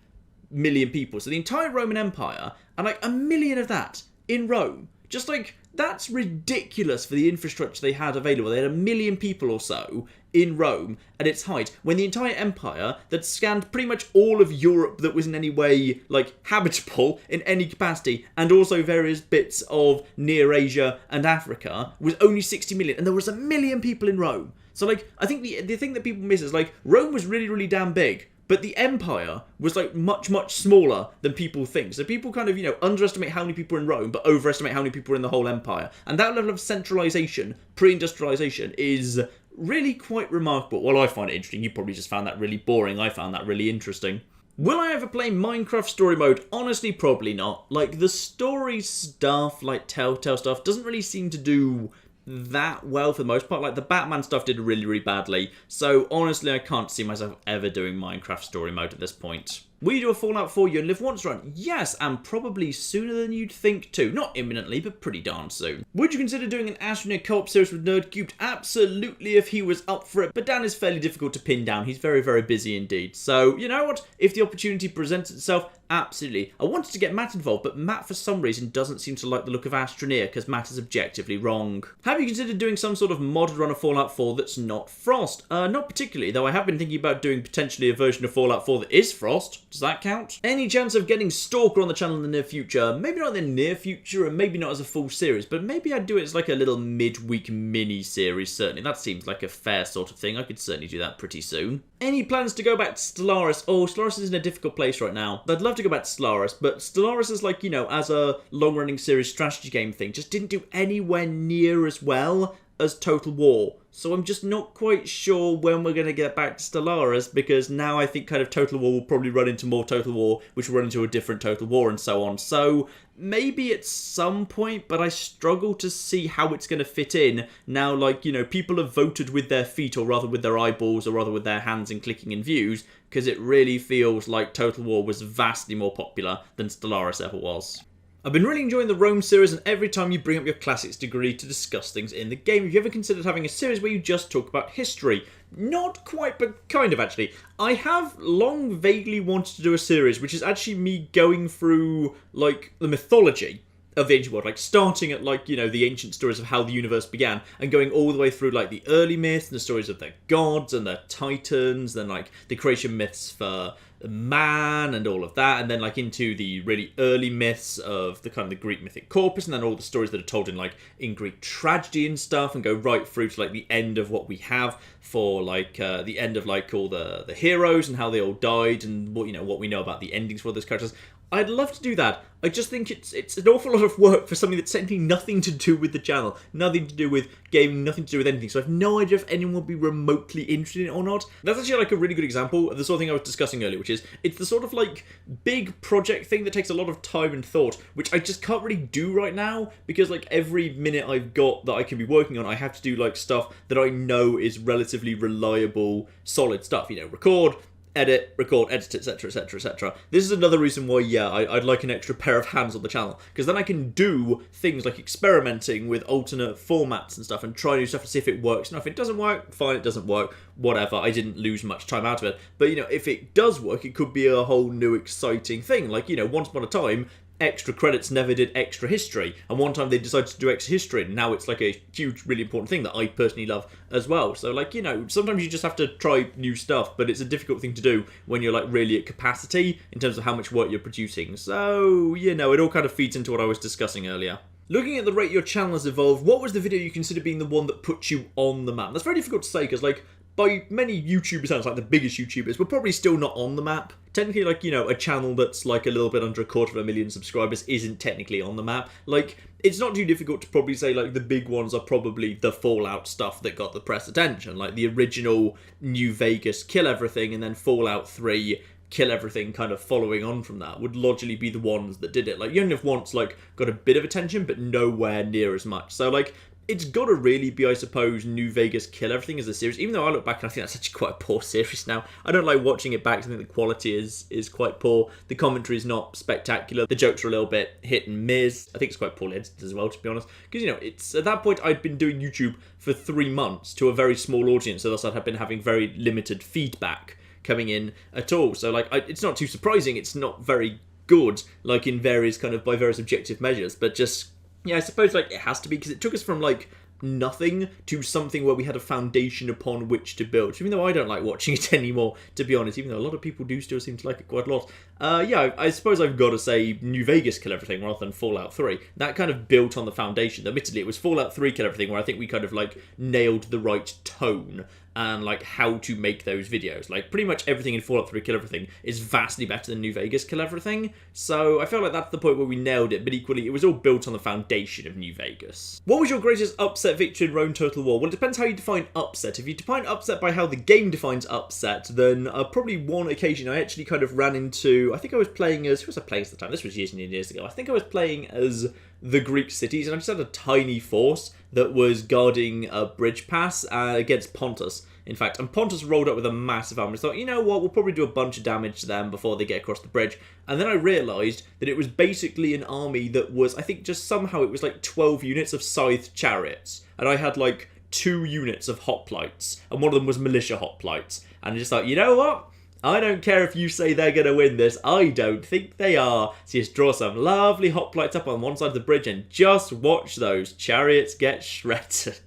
million people. So the entire Roman Empire, and like 1 million of that in Rome. Just like, that's ridiculous for the infrastructure they had available. They had 1 million people or so in Rome at its height, when the entire empire that scanned pretty much all of Europe that was in any way like habitable in any capacity, and also various bits of near Asia and Africa, was only 60 million, and there was 1 million people in Rome. So like, I think the thing that people miss is like, Rome was really, really damn big, but the empire was like much, much smaller than people think. So people kind of, you know, underestimate how many people are in Rome, but overestimate how many people are in the whole empire. And that level of centralisation, pre-industrialisation, is really quite remarkable. Well, I find it interesting. You probably just found that really boring. I found that really interesting. Will I ever play Minecraft story mode? Honestly, probably not. Like, the story stuff, like Telltale stuff, doesn't really seem to do that well for the most part. Like, the Batman stuff did really, really badly. So, honestly, I can't see myself ever doing Minecraft story mode at this point. Will you do a Fallout 4 You Only Live Once run? Yes, and probably sooner than you'd think too. Not imminently, but pretty darn soon. Would you consider doing an Astroneer co-op series with NerdCubed? Absolutely, if he was up for it. But Dan is fairly difficult to pin down. He's very, very busy indeed. So, you know what? If the opportunity presents itself, absolutely. I wanted to get Matt involved, but Matt, for some reason, doesn't seem to like the look of Astroneer, because Matt is objectively wrong. Have you considered doing some sort of modded run of Fallout 4 that's not Frost? Not particularly, though I have been thinking about doing potentially a version of Fallout 4 that is Frost. Does that count? Any chance of getting Stalker on the channel in the near future? Maybe not in the near future, and maybe not as a full series, but maybe I'd do it as like a little midweek mini-series, certainly. That seems like a fair sort of thing. I could certainly do that pretty soon. Any plans to go back to Stellaris? Oh, Stellaris is in a difficult place right now. I'd love to go back to Stellaris, but Stellaris is like, you know, as a long-running series strategy game thing, just didn't do anywhere near as well as Total War. So I'm just not quite sure when we're going to get back to Stellaris, because now I think kind of Total War will probably run into more Total War, which will run into a different Total War and so on. So maybe at some point, but I struggle to see how it's going to fit in now, like, you know, people have voted with their feet, or rather with their eyeballs, or rather with their hands and clicking in views, because it really feels like Total War was vastly more popular than Stellaris ever was. I've been really enjoying the Rome series, and every time you bring up your classics degree to discuss things in the game. Have you ever considered having a series where you just talk about history? Not quite, but kind of actually. I have long vaguely wanted to do a series which is actually me going through, like, the mythology of the ancient world, like starting at, like, you know, the ancient stories of how the universe began, and going all the way through, like, the early myths and the stories of their gods and their titans, then, like, the creation myths for man and all of that, and then like into the really early myths of the kind of the Greek mythic corpus, and then all the stories that are told in Greek tragedy and stuff, and go right through to like the end of what we have for like the end of like all the heroes and how they all died, and what, you know, what we know about the endings for those characters. I'd love to do that. I just think it's an awful lot of work for something that's technically nothing to do with the channel, nothing to do with gaming, nothing to do with anything. So I have no idea if anyone would be remotely interested in it or not. That's actually like a really good example of the sort of thing I was discussing earlier, which is it's the sort of like big project thing that takes a lot of time and thought, which I just can't really do right now, because like every minute I've got that I can be working on, I have to do like stuff that I know is relatively reliable, solid stuff, you know, record, edit, etc, etc, etc. This is another reason why, yeah, I'd like an extra pair of hands on the channel, because then I can do things like experimenting with alternate formats and stuff and try new stuff to see if it works. Now, if it doesn't work, fine, it doesn't work, whatever, I didn't lose much time out of it. But, you know, if it does work, it could be a whole new exciting thing. Like, you know, once upon a time, extra credits never did extra history, and one time they decided to do extra history, and now it's like a huge, really important thing that I personally love as well. So like, you know, sometimes you just have to try new stuff, but it's a difficult thing to do when you're like really at capacity in terms of how much work you're producing. So, you know, it all kind of feeds into what I was discussing earlier. Looking at the rate your channel has evolved, what was the video you consider being the one that put you on the map? That's very difficult to say, because like, by many YouTuber standards, like the biggest YouTubers, we're probably still not on the map. Technically, like, you know, a channel that's like a little bit under 250,000 subscribers isn't technically on the map. Like, it's not too difficult to probably say, like, the big ones are probably the Fallout stuff that got the press attention. Like, the original New Vegas Kill Everything, and then Fallout 3 Kill Everything kind of following on from that would logically be the ones that did it. Like, Young Enough Once, like, got a bit of attention, but nowhere near as much. So, like, it's got to really be, I suppose, New Vegas Kill Everything as a series, even though I look back and I think that's actually quite a poor series now. I don't like watching it back because I think the quality is quite poor. The commentary is not spectacular. The jokes are a little bit hit and miss. I think it's quite poorly edited as well, to be honest. Because, you know, it's at that point I'd been doing YouTube for 3 months to a very small audience, so thus I'd have been having very limited feedback coming in at all. So, like, it's not too surprising. It's not very good, like, in various kind of, by various objective measures, but just, yeah, I suppose, like, it has to be, because it took us from, like, nothing to something where we had a foundation upon which to build. Even though I don't like watching it anymore, to be honest, even though a lot of people do still seem to like it quite a lot. Yeah, I suppose I've got to say New Vegas Kill Everything rather than Fallout 3. That kind of built on the foundation. Admittedly, it was Fallout 3 Kill Everything where I think we kind of, like, nailed the right tone and, like, how to make those videos. Like, pretty much everything in Fallout 3 Kill Everything is vastly better than New Vegas Kill Everything, so I feel like that's the point where we nailed it, but equally, it was all built on the foundation of New Vegas. What was your greatest upset victory in Rome Total War? Well, it depends how you define upset. If you define upset by how the game defines upset, then probably one occasion I actually kind of ran into, I think I was playing as, who was I playing at the time? This was years and years ago. I think I was playing as the Greek cities, and I just had a tiny force that was guarding a bridge pass against Pontus, in fact. And Pontus rolled up with a massive army. I thought, you know what, we'll probably do a bunch of damage to them before they get across the bridge. And then I realised that it was basically an army that was, I think just somehow it was like 12 units of scythed chariots. And I had like 2 units of hoplites, and one of them was militia hoplites. And I just thought, you know what? I don't care if you say they're going to win this. I don't think they are. So just draw some lovely hoplites up on one side of the bridge and just watch those chariots get shredded.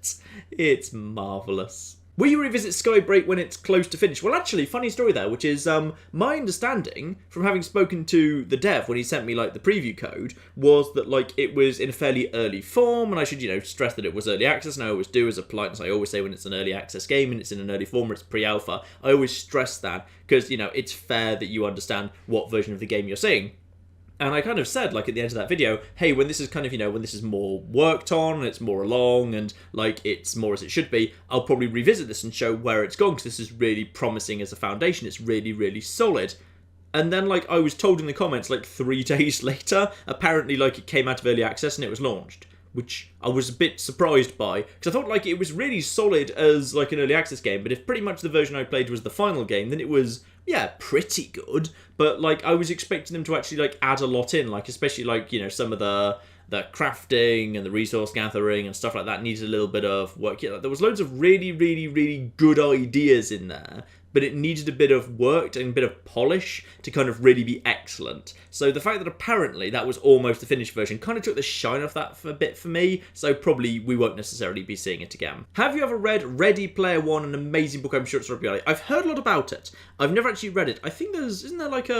It's marvellous. Will you revisit Skybreak when it's close to finish? Well, actually, funny story there, which is my understanding from having spoken to the dev when he sent me, like, the preview code, was that, like, it was in a fairly early form, and I should, you know, stress that it was early access, and I always do as a politeness. I always say when it's an early access game and it's in an early form or it's pre-alpha, I always stress that, because, you know, it's fair that you understand what version of the game you're seeing. And I kind of said, like, at the end of that video, hey, when this is kind of, you know, when this is more worked on, and it's more along, and, like, it's more as it should be, I'll probably revisit this and show where it's gone, because this is really promising as a foundation. It's really, really solid. And then, like, I was told in the comments, like, 3 days later, apparently, like, it came out of early access and it was launched, which I was a bit surprised by, because I thought, like, it was really solid as, like, an early access game, but if pretty much the version I played was the final game, then it was, yeah, pretty good, but, like, I was expecting them to actually, like, add a lot in, like, especially, like, you know, some of the crafting and the resource gathering and stuff like that needed a little bit of work. Yeah, there was loads of really, really, really good ideas in there, but it needed a bit of work and a bit of polish to kind of really be excellent. So the fact that apparently that was almost the finished version kind of took the shine off that for a bit for me, so probably we won't necessarily be seeing it again. Have you ever read Ready Player One, an amazing book I'm sure it's right. I've heard a lot about it. I've never actually read it. I think isn't there like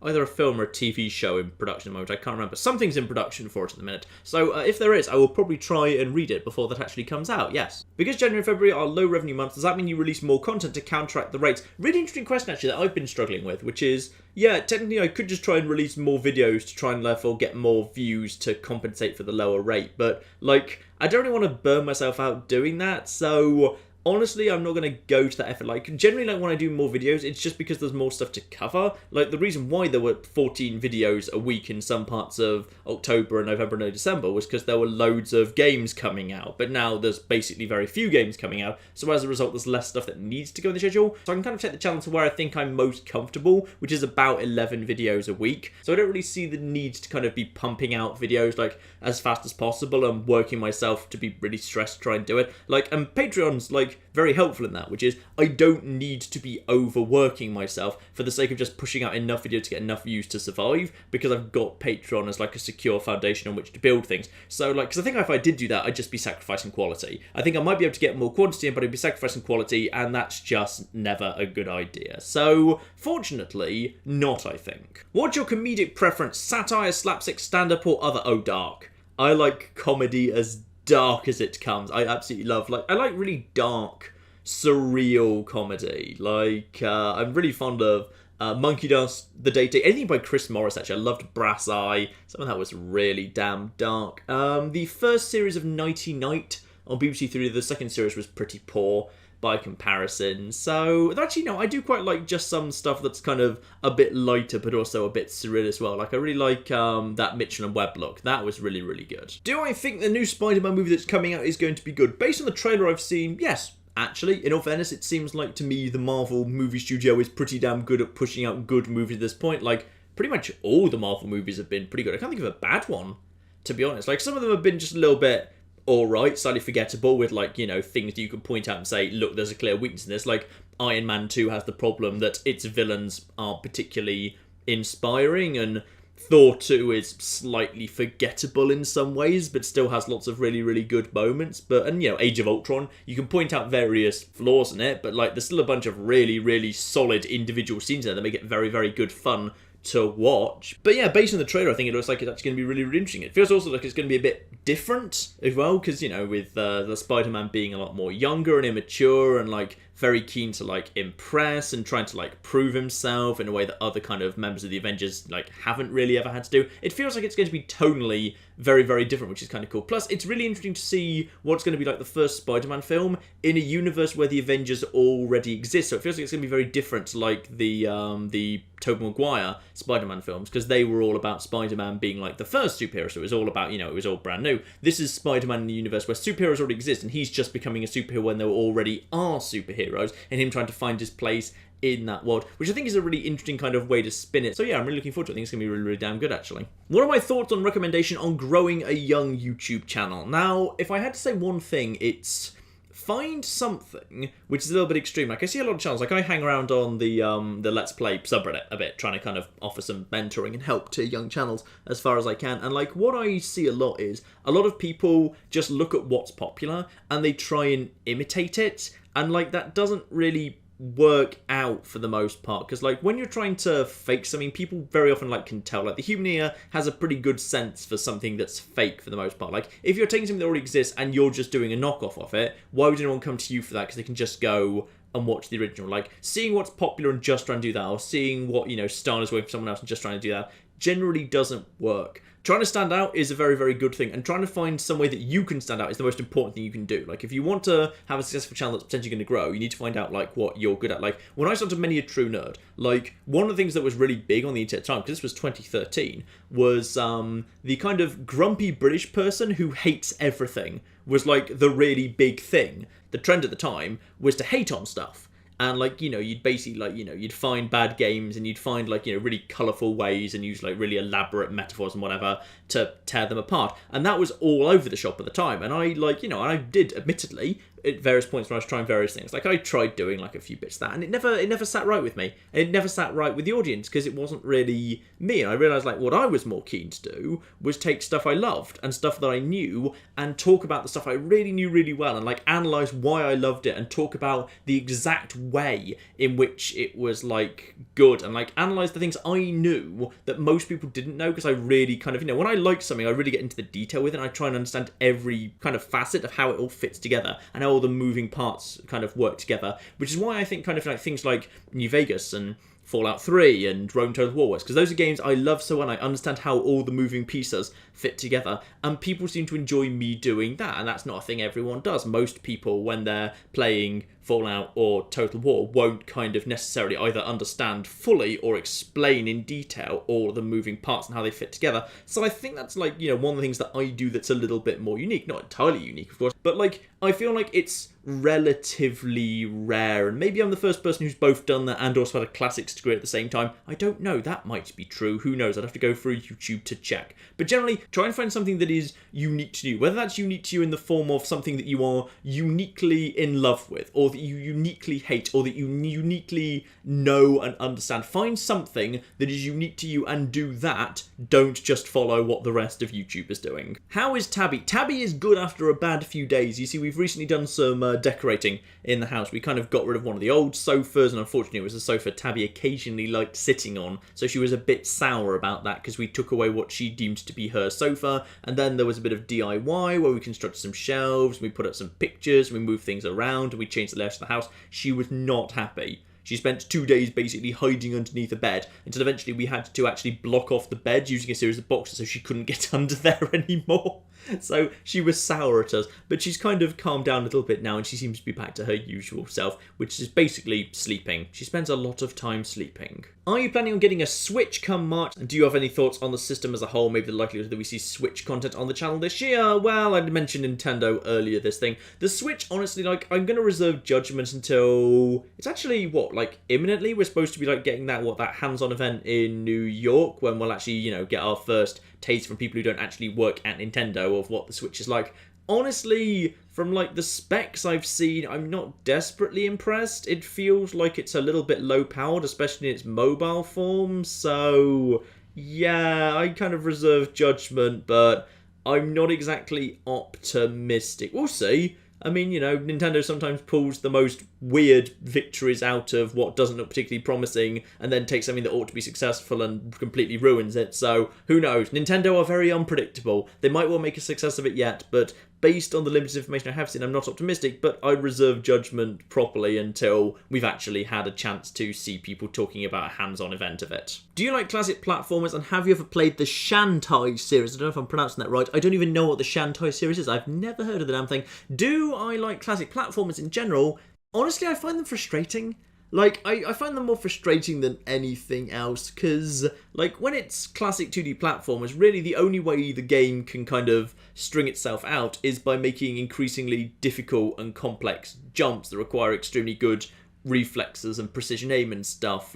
either a film or a TV show in production at the moment, I can't remember. Something's in production for it at the minute. So if there is, I will probably try and read it before that actually comes out, yes. Because January and February are low revenue months, does that mean you release more content to counteract the rates? Really interesting question actually that I've been struggling with, which is, yeah, technically I could just try and release more videos to try and therefore get more views to compensate for the lower rate, but, like, I don't really want to burn myself out doing that, so honestly, I'm not going to go to that effort. Like, generally, like, when I do more videos, it's just because there's more stuff to cover. Like, the reason why there were 14 videos a week in some parts of October and November and December was because there were loads of games coming out. But now there's basically very few games coming out. So as a result, there's less stuff that needs to go in the schedule. So I can kind of take the challenge to where I think I'm most comfortable, which is about 11 videos a week. So I don't really see the need to kind of be pumping out videos, like, as fast as possible and working myself to be really stressed to try and do it. Like, and Patreon's, like, very helpful in that, which is I don't need to be overworking myself for the sake of just pushing out enough video to get enough views to survive, because I've got Patreon as like a secure foundation on which to build things. So like, because I think if I did do that, I'd just be sacrificing quality. I think I might be able to get more quantity, but I'd be sacrificing quality, and that's just never a good idea. So fortunately, not, I think. What's your comedic preference? Satire, slapstick, stand-up, or other? Oh, dark. I like comedy as dark as it comes. I absolutely love, like, I like really dark, surreal comedy. Like, I'm really fond of Monkey Dust, The Day, anything by Chris Morris, actually. I loved Brass Eye. Some of that was really damn dark. The first series of Nighty Night on BBC Three, the second series was pretty poor by comparison. So, actually, no, I do quite like just some stuff that's kind of a bit lighter, but also a bit surreal as well. Like, I really like that Mitchell and Webb look. That was really, really good. Do I think the new Spider-Man movie that's coming out is going to be good? Based on the trailer I've seen, yes. Actually, in all fairness, it seems like to me the Marvel movie studio is pretty damn good at pushing out good movies at this point. Like, pretty much all the Marvel movies have been pretty good. I can't think of a bad one, to be honest. Like, some of them have been just a little bit alright, slightly forgettable with, like, you know, things that you can point out and say, look, there's a clear weakness in this. Like, Iron Man 2 has the problem that its villains aren't particularly inspiring, and Thor 2 is slightly forgettable in some ways, but still has lots of really, really good moments. And, you know, Age of Ultron, you can point out various flaws in it, but, like, there's still a bunch of really, really solid individual scenes there that make it very, very good fun to watch. But yeah, based on the trailer, I think it looks like it's actually going to be really, really interesting. It feels also like it's going to be a bit different as well, because, you know, with the Spider-Man being a lot more younger and immature and, like, very keen to, like, impress and trying to, like, prove himself in a way that other kind of members of the Avengers, like, haven't really ever had to do. It feels like it's going to be tonally very, very different, which is kind of cool. Plus, it's really interesting to see what's going to be like the first Spider-Man film in a universe where the Avengers already exist. So it feels like it's going to be very different to, like, the Tobey Maguire Spider-Man films, because they were all about Spider-Man being, like, the first superhero. So it was all about, you know, it was all brand new. This is Spider-Man in the universe where superheroes already exist, and he's just becoming a superhero when there already are superheroes, and him trying to find his place in that world, which I think is a really interesting kind of way to spin it. So yeah, I'm really looking forward to it. I think it's going to be really, really damn good, actually. What are my thoughts on recommendation on growing a young YouTube channel? Now, if I had to say one thing, it's find something which is a little bit extreme. Like, I see a lot of channels, like I hang around on the Let's Play subreddit a bit, trying to kind of offer some mentoring and help to young channels as far as I can. And, like, what I see a lot is a lot of people just look at what's popular and they try and imitate it. And, like, that doesn't really work out for the most part, because, like, when you're trying to fake something, people very often, like, can tell. Like, the human ear has a pretty good sense for something that's fake for the most part. Like, if you're taking something that already exists and you're just doing a knockoff of it, why would anyone come to you for that? Because they can just go and watch the original. Like, seeing what's popular and just trying to do that, or seeing what, you know, Star is working for someone else and just trying to do that, generally doesn't work. Trying to stand out is a very, very good thing, and trying to find some way that you can stand out is the most important thing you can do. Like, if you want to have a successful channel that's potentially going to grow, you need to find out, like, what you're good at. Like, when I started A True Nerd, like, one of the things that was really big on the internet at the time, because this was 2013, was the kind of grumpy British person who hates everything was, like, the really big thing. The trend at the time was to hate on stuff. And, like, you know, you'd basically, like, you know, you'd find bad games and you'd find, like, you know, really colourful ways and use, like, really elaborate metaphors and whatever to tear them apart. And that was all over the shop at the time. And I, like, you know, and I did, admittedly, at various points when I was trying various things. Like, I tried doing, like, a few bits of that, and it never sat right with me. And it never sat right with the audience, because it wasn't really me. And I realised, like, what I was more keen to do was take stuff I loved and stuff that I knew and talk about the stuff I really knew really well, and, like, analyse why I loved it and talk about the exact way in which it was, like, good, and, like, analyse the things I knew that most people didn't know, because I really kind of, you know, when I like something, I really get into the detail with it, and I try and understand every kind of facet of how it all fits together and how all the moving parts kind of work together, which is why I think kind of like things like New Vegas and Fallout 3 and Rome Total War was, because those are games I love so well, and I understand how all the moving pieces fit together, and people seem to enjoy me doing that, and that's not a thing everyone does. Most people, when they're playing Fallout or Total War, won't kind of necessarily either understand fully or explain in detail all the moving parts and how they fit together. So I think that's like, one of the things that I do that's a little bit more unique. Not entirely unique, of course, but like, I feel like it's relatively rare, and maybe I'm the first person who's both done that and also had a classics degree at the same time. I don't know, that might be true, who knows, I'd have to go through YouTube to check. But generally, try and find something that is unique to you, whether that's unique to you in the form of something that you are uniquely in love with, or that you uniquely hate, or that you uniquely know and understand. Find something that is unique to you and do that. Don't just follow what the rest of YouTube is doing. How is Tabby? Tabby is good after a bad few days. You see, we've recently done some decorating in the house. We kind of got rid of one of the old sofas, and unfortunately it was a sofa Tabby occasionally liked sitting on, so she was a bit sour about that because we took away what she deemed to be her sofa. And then there was a bit of DIY where we constructed some shelves, we put up some pictures, we moved things around, and we changed the layout of the house. She was not happy. She spent 2 days basically hiding underneath a bed until eventually we had to actually block off the bed using a series of boxes so she couldn't get under there anymore. So she was sour at us, but she's kind of calmed down a little bit now, and she seems to be back to her usual self, which is basically sleeping. She spends a lot of time sleeping. Are you planning on getting a Switch come March? And do you have any thoughts on the system as a whole? Maybe the likelihood that we see Switch content on the channel this year? Well, I mentioned Nintendo earlier, this thing. The Switch, honestly, like, I'm going to reserve judgment until... It's actually, imminently? We're supposed to be, getting that hands-on event in New York, when we'll actually, get our first taste from people who don't actually work at Nintendo of what the Switch is like. Honestly, from the specs I've seen, I'm not desperately impressed. It feels like it's a little bit low powered, especially in its mobile form. So yeah, I kind of reserve judgment, but I'm not exactly optimistic. We'll see. I mean, Nintendo sometimes pulls the most weird victories out of what doesn't look particularly promising, and then takes something that ought to be successful and completely ruins it. So, who knows? Nintendo are very unpredictable. They might well make a success of it yet, but based on the limited information I have seen, I'm not optimistic, but I reserve judgment properly until we've actually had a chance to see people talking about a hands-on event of it. Do you like classic platformers, and have you ever played the Shantae series? I don't know if I'm pronouncing that right. I don't even know what the Shantae series is. I've never heard of the damn thing. Do I like classic platformers in general? Honestly, I find them frustrating. I find them more frustrating than anything else, because, when it's classic 2D platformers, really the only way the game can kind of string itself out is by making increasingly difficult and complex jumps that require extremely good reflexes and precision aim and stuff,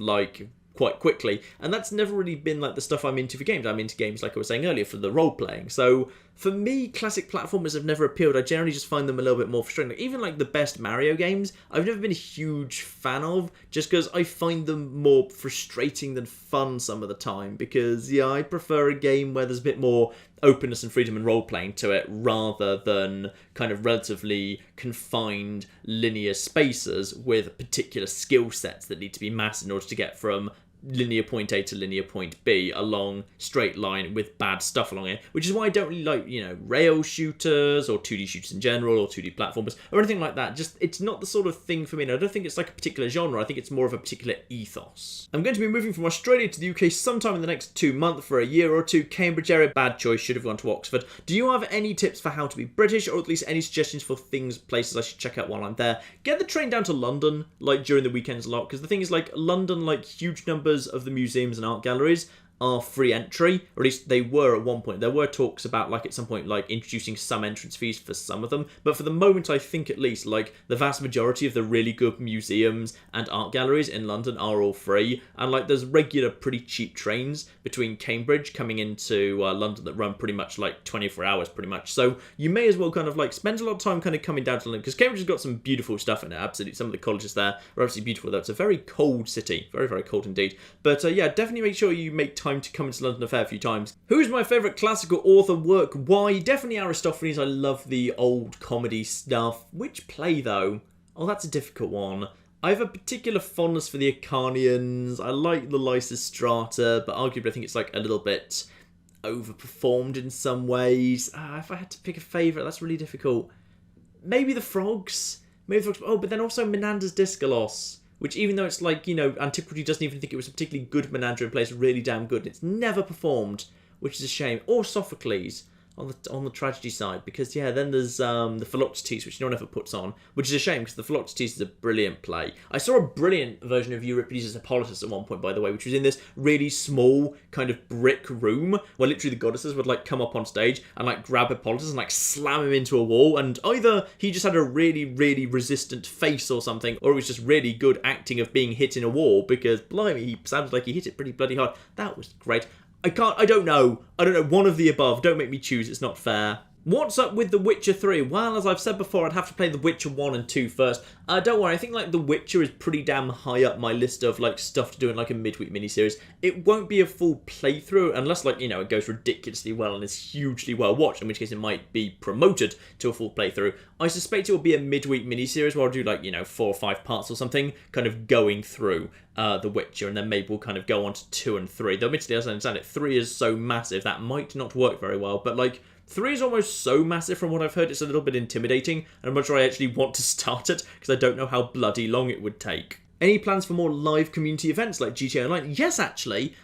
quite quickly. And that's never really been, the stuff I'm into for games. I'm into games, like I was saying earlier, for the role-playing. So, for me, classic platformers have never appealed. I generally just find them a little bit more frustrating. Even, the best Mario games, I've never been a huge fan of, just because I find them more frustrating than fun some of the time. Because, yeah, I prefer a game where there's a bit more openness and freedom and role-playing to it, rather than kind of relatively confined linear spaces with particular skill sets that need to be mastered in order to get from linear point A to linear point B along straight line with bad stuff along it, which is why I don't really like, rail shooters or 2D shooters in general or 2D platformers or anything like that. Just, it's not the sort of thing for me, and I don't think it's a particular genre. I think it's more of a particular ethos. I'm going to be moving from Australia to the UK sometime in the next 2 months for a year or two. Cambridge area, bad choice, should have gone to Oxford. Do you have any tips for how to be British, or at least any suggestions for places I should check out while I'm there? Get the train down to London, during the weekends a lot, because the thing is, London, huge numbers of the museums and art galleries are free entry, or at least they were at one point. There were talks about, at some point, introducing some entrance fees for some of them, but for the moment, I think at least, the vast majority of the really good museums and art galleries in London are all free, and, there's regular, pretty cheap trains between Cambridge coming into London that run pretty much, 24 hours, pretty much, so you may as well kind of, spend a lot of time kind of coming down to London, because Cambridge has got some beautiful stuff in it, absolutely. Some of the colleges there are absolutely beautiful, though. It's a very cold city, very, very cold indeed, but, yeah, definitely make sure you make time to come into London a fair few times. Who's my favourite classical author work? Why? Definitely Aristophanes. I love the old comedy stuff. Which play, though? Oh, that's a difficult one. I have a particular fondness for the Acharnians. I like the Lysistrata, but arguably I think it's a little bit overperformed in some ways. If I had to pick a favourite, that's really difficult. Maybe the Frogs. Oh, but then also Menander's Dyskolos, which even though it's like, you know, Antiquity doesn't even think it was a particularly good menagerie place, really damn good. It's never performed, which is a shame. Or Sophocles on the tragedy side, because yeah, then there's the Philoctetes, which no one ever puts on, which is a shame because the Philoctetes is a brilliant play. I saw a brilliant version of Euripides as Hippolytus at one point, by the way, which was in this really small kind of brick room where literally the goddesses would like come up on stage and like grab Hippolytus and like slam him into a wall, and either he just had a really, really resistant face or something, or it was just really good acting of being hit in a wall, because blimey, he sounded like he hit it pretty bloody hard. That was great. I don't know, one of the above, don't make me choose, it's not fair. What's up with The Witcher 3? Well, as I've said before, I'd have to play The Witcher 1 and 2 first. Don't worry, I think like The Witcher is pretty damn high up my list of like stuff to do in like a midweek miniseries. It won't be a full playthrough unless like, you know, it goes ridiculously well and is hugely well watched, in which case it might be promoted to a full playthrough. I suspect it will be a midweek miniseries where I'll do like, you know, 4 or 5 parts or something, kind of going through The Witcher, and then maybe we'll kind of go on to 2 and 3. Though admittedly, as I understand it, 3 is so massive that might not work very well, but like 3 is almost so massive from what I've heard, it's a little bit intimidating, and I'm not sure I actually want to start it, because I don't know how bloody long it would take. Any plans for more live community events like GTA Online? Yes, actually.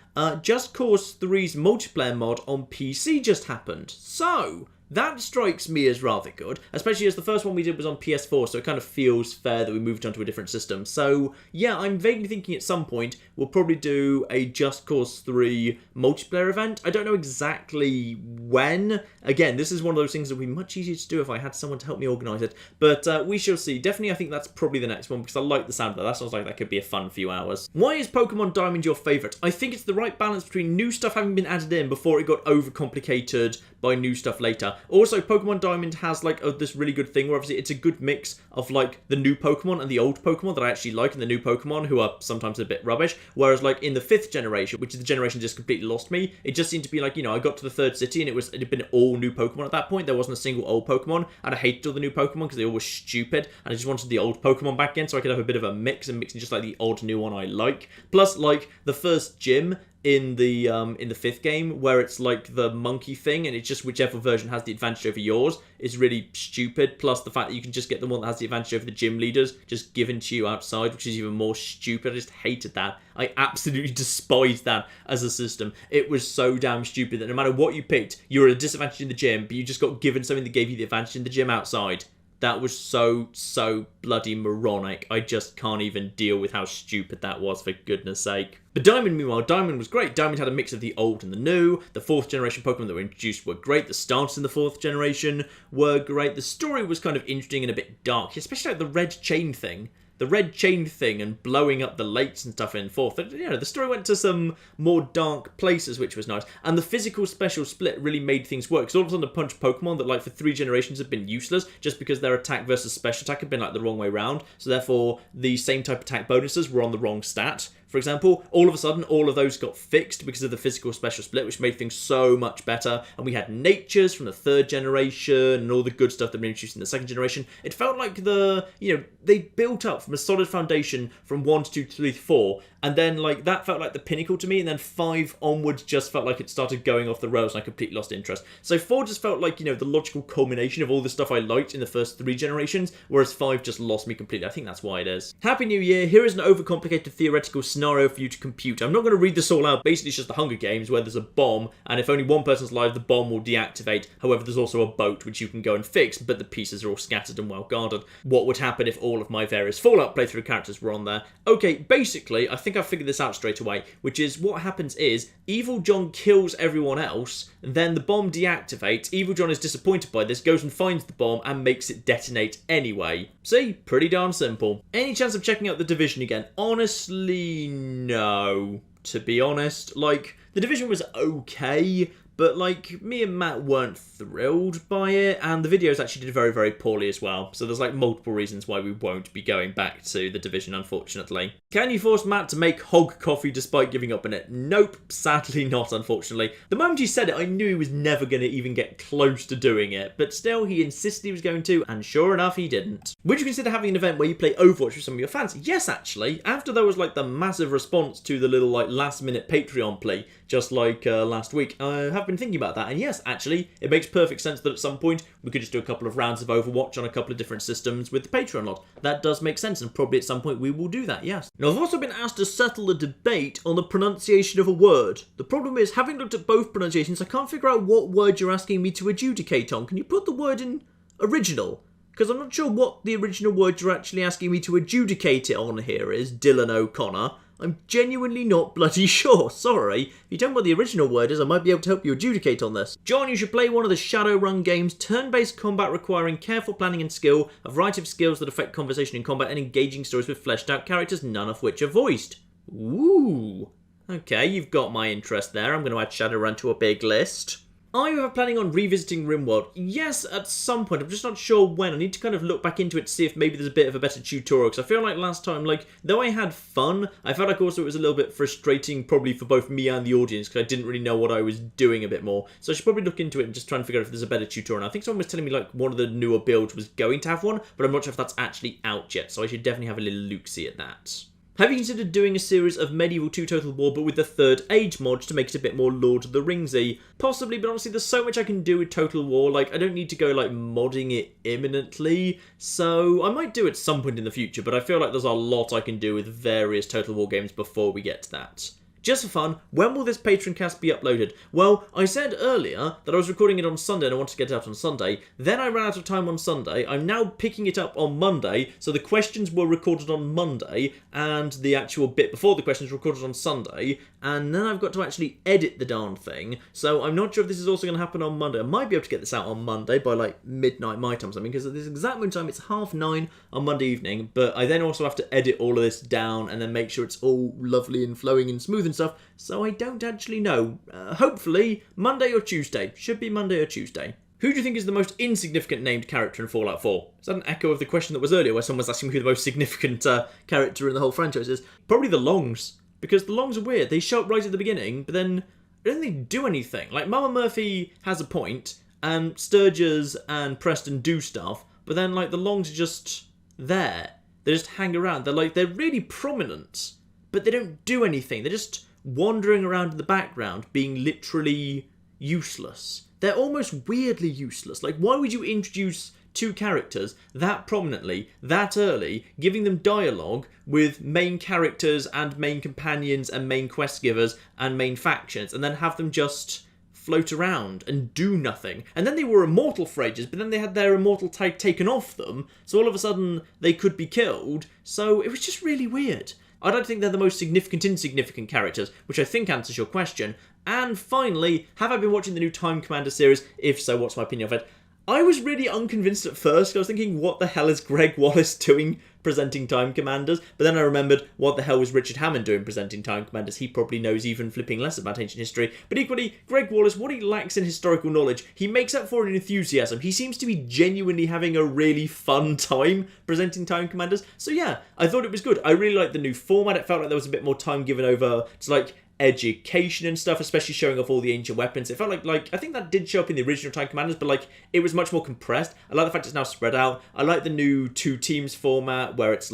Just Cause 3's multiplayer mod on PC just happened. So that strikes me as rather good, especially as the first one we did was on PS4, so it kind of feels fair that we moved on to a different system. So yeah, I'm vaguely thinking at some point we'll probably do a Just Cause 3 multiplayer event. I don't know exactly when. Again, this is one of those things that would be much easier to do if I had someone to help me organise it, but we shall see. Definitely, I think that's probably the next one, because I like the sound of that. That sounds like that could be a fun few hours. Why is Pokemon Diamond your favourite? I think it's the right balance between new stuff having been added in before it got overcomplicated by new stuff later. Also, Pokemon Diamond has like this really good thing where obviously it's a good mix of like the new Pokemon and the old Pokemon that I actually like, and the new Pokemon who are sometimes a bit rubbish. Whereas like in the 5th generation, which is the generation that just completely lost me, it just seemed to be like, you know, I got to the 3rd city and it had been all new Pokemon at that point. There wasn't a single old Pokemon, and I hated all the new Pokemon because they all were stupid, and I just wanted the old Pokemon back in so I could have a bit of a mix and mixing just like the odd new one I like. Plus, like the first gym in the 5th game, where it's like the monkey thing, and it's just whichever version has the advantage over yours, is really stupid. Plus the fact that you can just get the one that has the advantage over the gym leaders just given to you outside, which is even more stupid. I just hated that. I absolutely despised that as a system. It was so damn stupid that no matter what you picked, you were at a disadvantage in the gym, but you just got given something that gave you the advantage in the gym outside. That was so bloody moronic. I just can't even deal with how stupid that was, for goodness sake. But Diamond, meanwhile, Diamond was great. Diamond had a mix of the old and the new. The 4th generation Pokemon that were introduced were great. The starters in the 4th generation were great. The story was kind of interesting and a bit dark, especially like the red chain thing. The red chain thing and blowing up the lakes and stuff in 4th. You know, the story went to some more dark places, which was nice. And the physical special split really made things work. Because all of a sudden, a bunch of Pokemon that, like, for 3 generations have been useless just because their attack versus special attack had been, like, the wrong way round. So therefore, the same type of attack bonuses were on the wrong stat. For example, all of a sudden, all of those got fixed because of the physical special split, which made things so much better. And we had natures from the 3rd generation and all the good stuff that had been introduced in the 2nd generation. It felt like they built up from a solid foundation from 1 to 2 to 3 to 4. And then, like, that felt like the pinnacle to me. And then 5 onwards just felt like it started going off the rails and I completely lost interest. So 4 just felt like, you know, the logical culmination of all the stuff I liked in the first 3 generations, whereas 5 just lost me completely. I think that's why it is. Happy New Year. Here is an overcomplicated theoretical scenario for you to compute. I'm not going to read this all out. Basically, it's just the Hunger Games where there's a bomb, and if only one person's alive, the bomb will deactivate. However, there's also a boat which you can go and fix, but the pieces are all scattered and well guarded. What would happen if all of my various Fallout playthrough characters were on there? Okay, basically, I think I figured this out straight away, which is what happens is Evil John kills everyone else, then the bomb deactivates. Evil John is disappointed by this, goes and finds the bomb and makes it detonate anyway. See? Pretty darn simple. Any chance of checking out The Division again? Honestly, no. To be honest, like, The Division was okay, but, like, me and Matt weren't thrilled by it, and the videos actually did very, very poorly as well. So there's, like, multiple reasons why we won't be going back to The Division, unfortunately. Can you force Matt to make hog coffee despite giving up on it? Nope, sadly not, unfortunately. The moment he said it, I knew he was never going to even get close to doing it, but still, he insisted he was going to, and sure enough, he didn't. Would you consider having an event where you play Overwatch with some of your fans? Yes, actually. After there was, like, the massive response to the little, like, last-minute Patreon play, just like last week, I have been thinking about that, and yes, actually, it makes perfect sense that at some point we could just do a couple of rounds of Overwatch on a couple of different systems with the Patreon lot. That does make sense, and probably at some point we will do that, yes. Now, I've also been asked to settle a debate on the pronunciation of a word. The problem is, having looked at both pronunciations, I can't figure out what word you're asking me to adjudicate on. Can you put the word in original? Because I'm not sure what the original word you're actually asking me to adjudicate it on here is, Dylan O'Connor. I'm genuinely not bloody sure, sorry. If you tell me what the original word is, I might be able to help you adjudicate on this. John, you should play one of the Shadowrun games, turn-based combat requiring careful planning and skill, a variety of skills that affect conversation in combat, and engaging stories with fleshed-out characters, none of which are voiced. Ooh. Okay, you've got my interest there. I'm going to add Shadowrun to a big list. Are you ever planning on revisiting RimWorld? Yes, at some point. I'm just not sure when. I need to kind of look back into it to see if maybe there's a bit of a better tutorial. Because I feel like last time, though I had fun, I felt like also it was a little bit frustrating probably for both me and the audience because I didn't really know what I was doing a bit more. So I should probably look into it and just try and figure out if there's a better tutorial. And I think someone was telling me one of the newer builds was going to have one, but I'm not sure if that's actually out yet. So I should definitely have a little look-see at that. Have you considered doing a series of Medieval 2 Total War but with the Third Age mod to make it a bit more Lord of the Ringsy? Possibly, but honestly there's so much I can do with Total War, I don't need to go modding it imminently, so I might do it at some point in the future, but I feel like there's a lot I can do with various Total War games before we get to that. Just for fun, when will this Patroncast be uploaded? Well, I said earlier that I was recording it on Sunday and I wanted to get it out on Sunday. Then I ran out of time on Sunday. I'm now picking it up on Monday, so the questions were recorded on Monday, and the actual bit before the questions were recorded on Sunday, and then I've got to actually edit the darn thing, so I'm not sure if this is also going to happen on Monday. I might be able to get this out on Monday by midnight my time or something, because at this exact moment in time it's 9:30 on Monday evening, but I then also have to edit all of this down and then make sure it's all lovely and flowing and smooth and stuff, so I don't actually know. Hopefully Monday or Tuesday. Should be Monday or Tuesday. Who do you think is the most insignificant named character in Fallout 4? Is that an echo of the question that was earlier where someone was asking who the most significant character in the whole franchise is? Probably the Longs. Because the Longs are weird. They show up right at the beginning, but then I don't think they do anything. Mama Murphy has a point, and Sturgis and Preston do stuff, but then the Longs are just there. They just hang around. They're really prominent, but they don't do anything. They're just wandering around in the background, being literally useless. They're almost weirdly useless. Why would you introduce two characters that prominently, that early, giving them dialogue with main characters and main companions and main quest givers and main factions, and then have them just float around and do nothing? And then they were immortal for ages, but then they had their immortal tag taken off them, so all of a sudden they could be killed, so it was just really weird. I don't think they're the most insignificant characters, which I think answers your question. And finally, have I been watching the new Time Commander series? If so, what's my opinion of it? I was really unconvinced at first. I was thinking, what the hell is Greg Wallace doing presenting Time Commanders? But then I remembered, what the hell was Richard Hammond doing presenting Time Commanders? He probably knows even flipping less about ancient history. But equally, Greg Wallace, what he lacks in historical knowledge, he makes up for in enthusiasm. He seems to be genuinely having a really fun time presenting Time Commanders. So yeah, I thought it was good. I really liked the new format. It felt like there was a bit more time given over to education and stuff, especially showing off all the ancient weapons. It felt like I think that did show up in the original Time Commanders, but it was much more compressed. I like the fact it's now spread out. I like the new 2 teams format where it's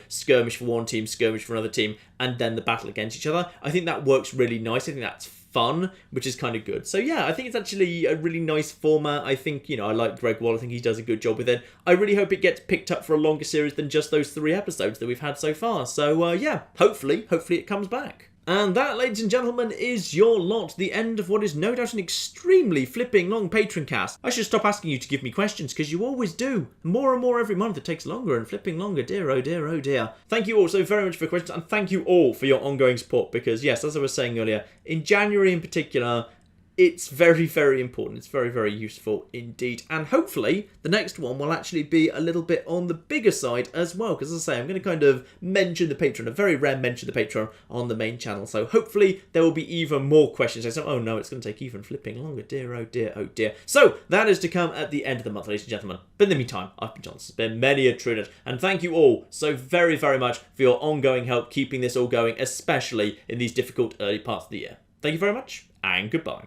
skirmish for one team, skirmish for another team, and then the battle against each other. I think that works really nice. I think that's fun, which is kind of good. So yeah, I think it's actually a really nice format. I think, I like Greg Wall. I think he does a good job with it. I really hope it gets picked up for a longer series than just those 3 episodes that we've had so far. So yeah, hopefully it comes back. And that, ladies and gentlemen, is your lot. The end of what is no doubt an extremely flipping long Patroncast. I should stop asking you to give me questions, because you always do. More and more every month. It takes longer and flipping longer. Dear, oh dear, oh dear. Thank you all so very much for questions, and thank you all for your ongoing support, because yes, as I was saying earlier, in January in particular, it's very, very important. It's very, very useful indeed. And hopefully, the next one will actually be a little bit on the bigger side as well. Because as I say, I'm going to kind of mention the Patreon, a very rare mention of the Patreon on the main channel. So hopefully, there will be even more questions. Oh no, it's going to take even flipping longer. Dear, oh dear, oh dear. So, that is to come at the end of the month, ladies and gentlemen. But in the meantime, I've been John. It's been many a true nerd. And thank you all so very, very much for your ongoing help keeping this all going, especially in these difficult early parts of the year. Thank you very much, and goodbye.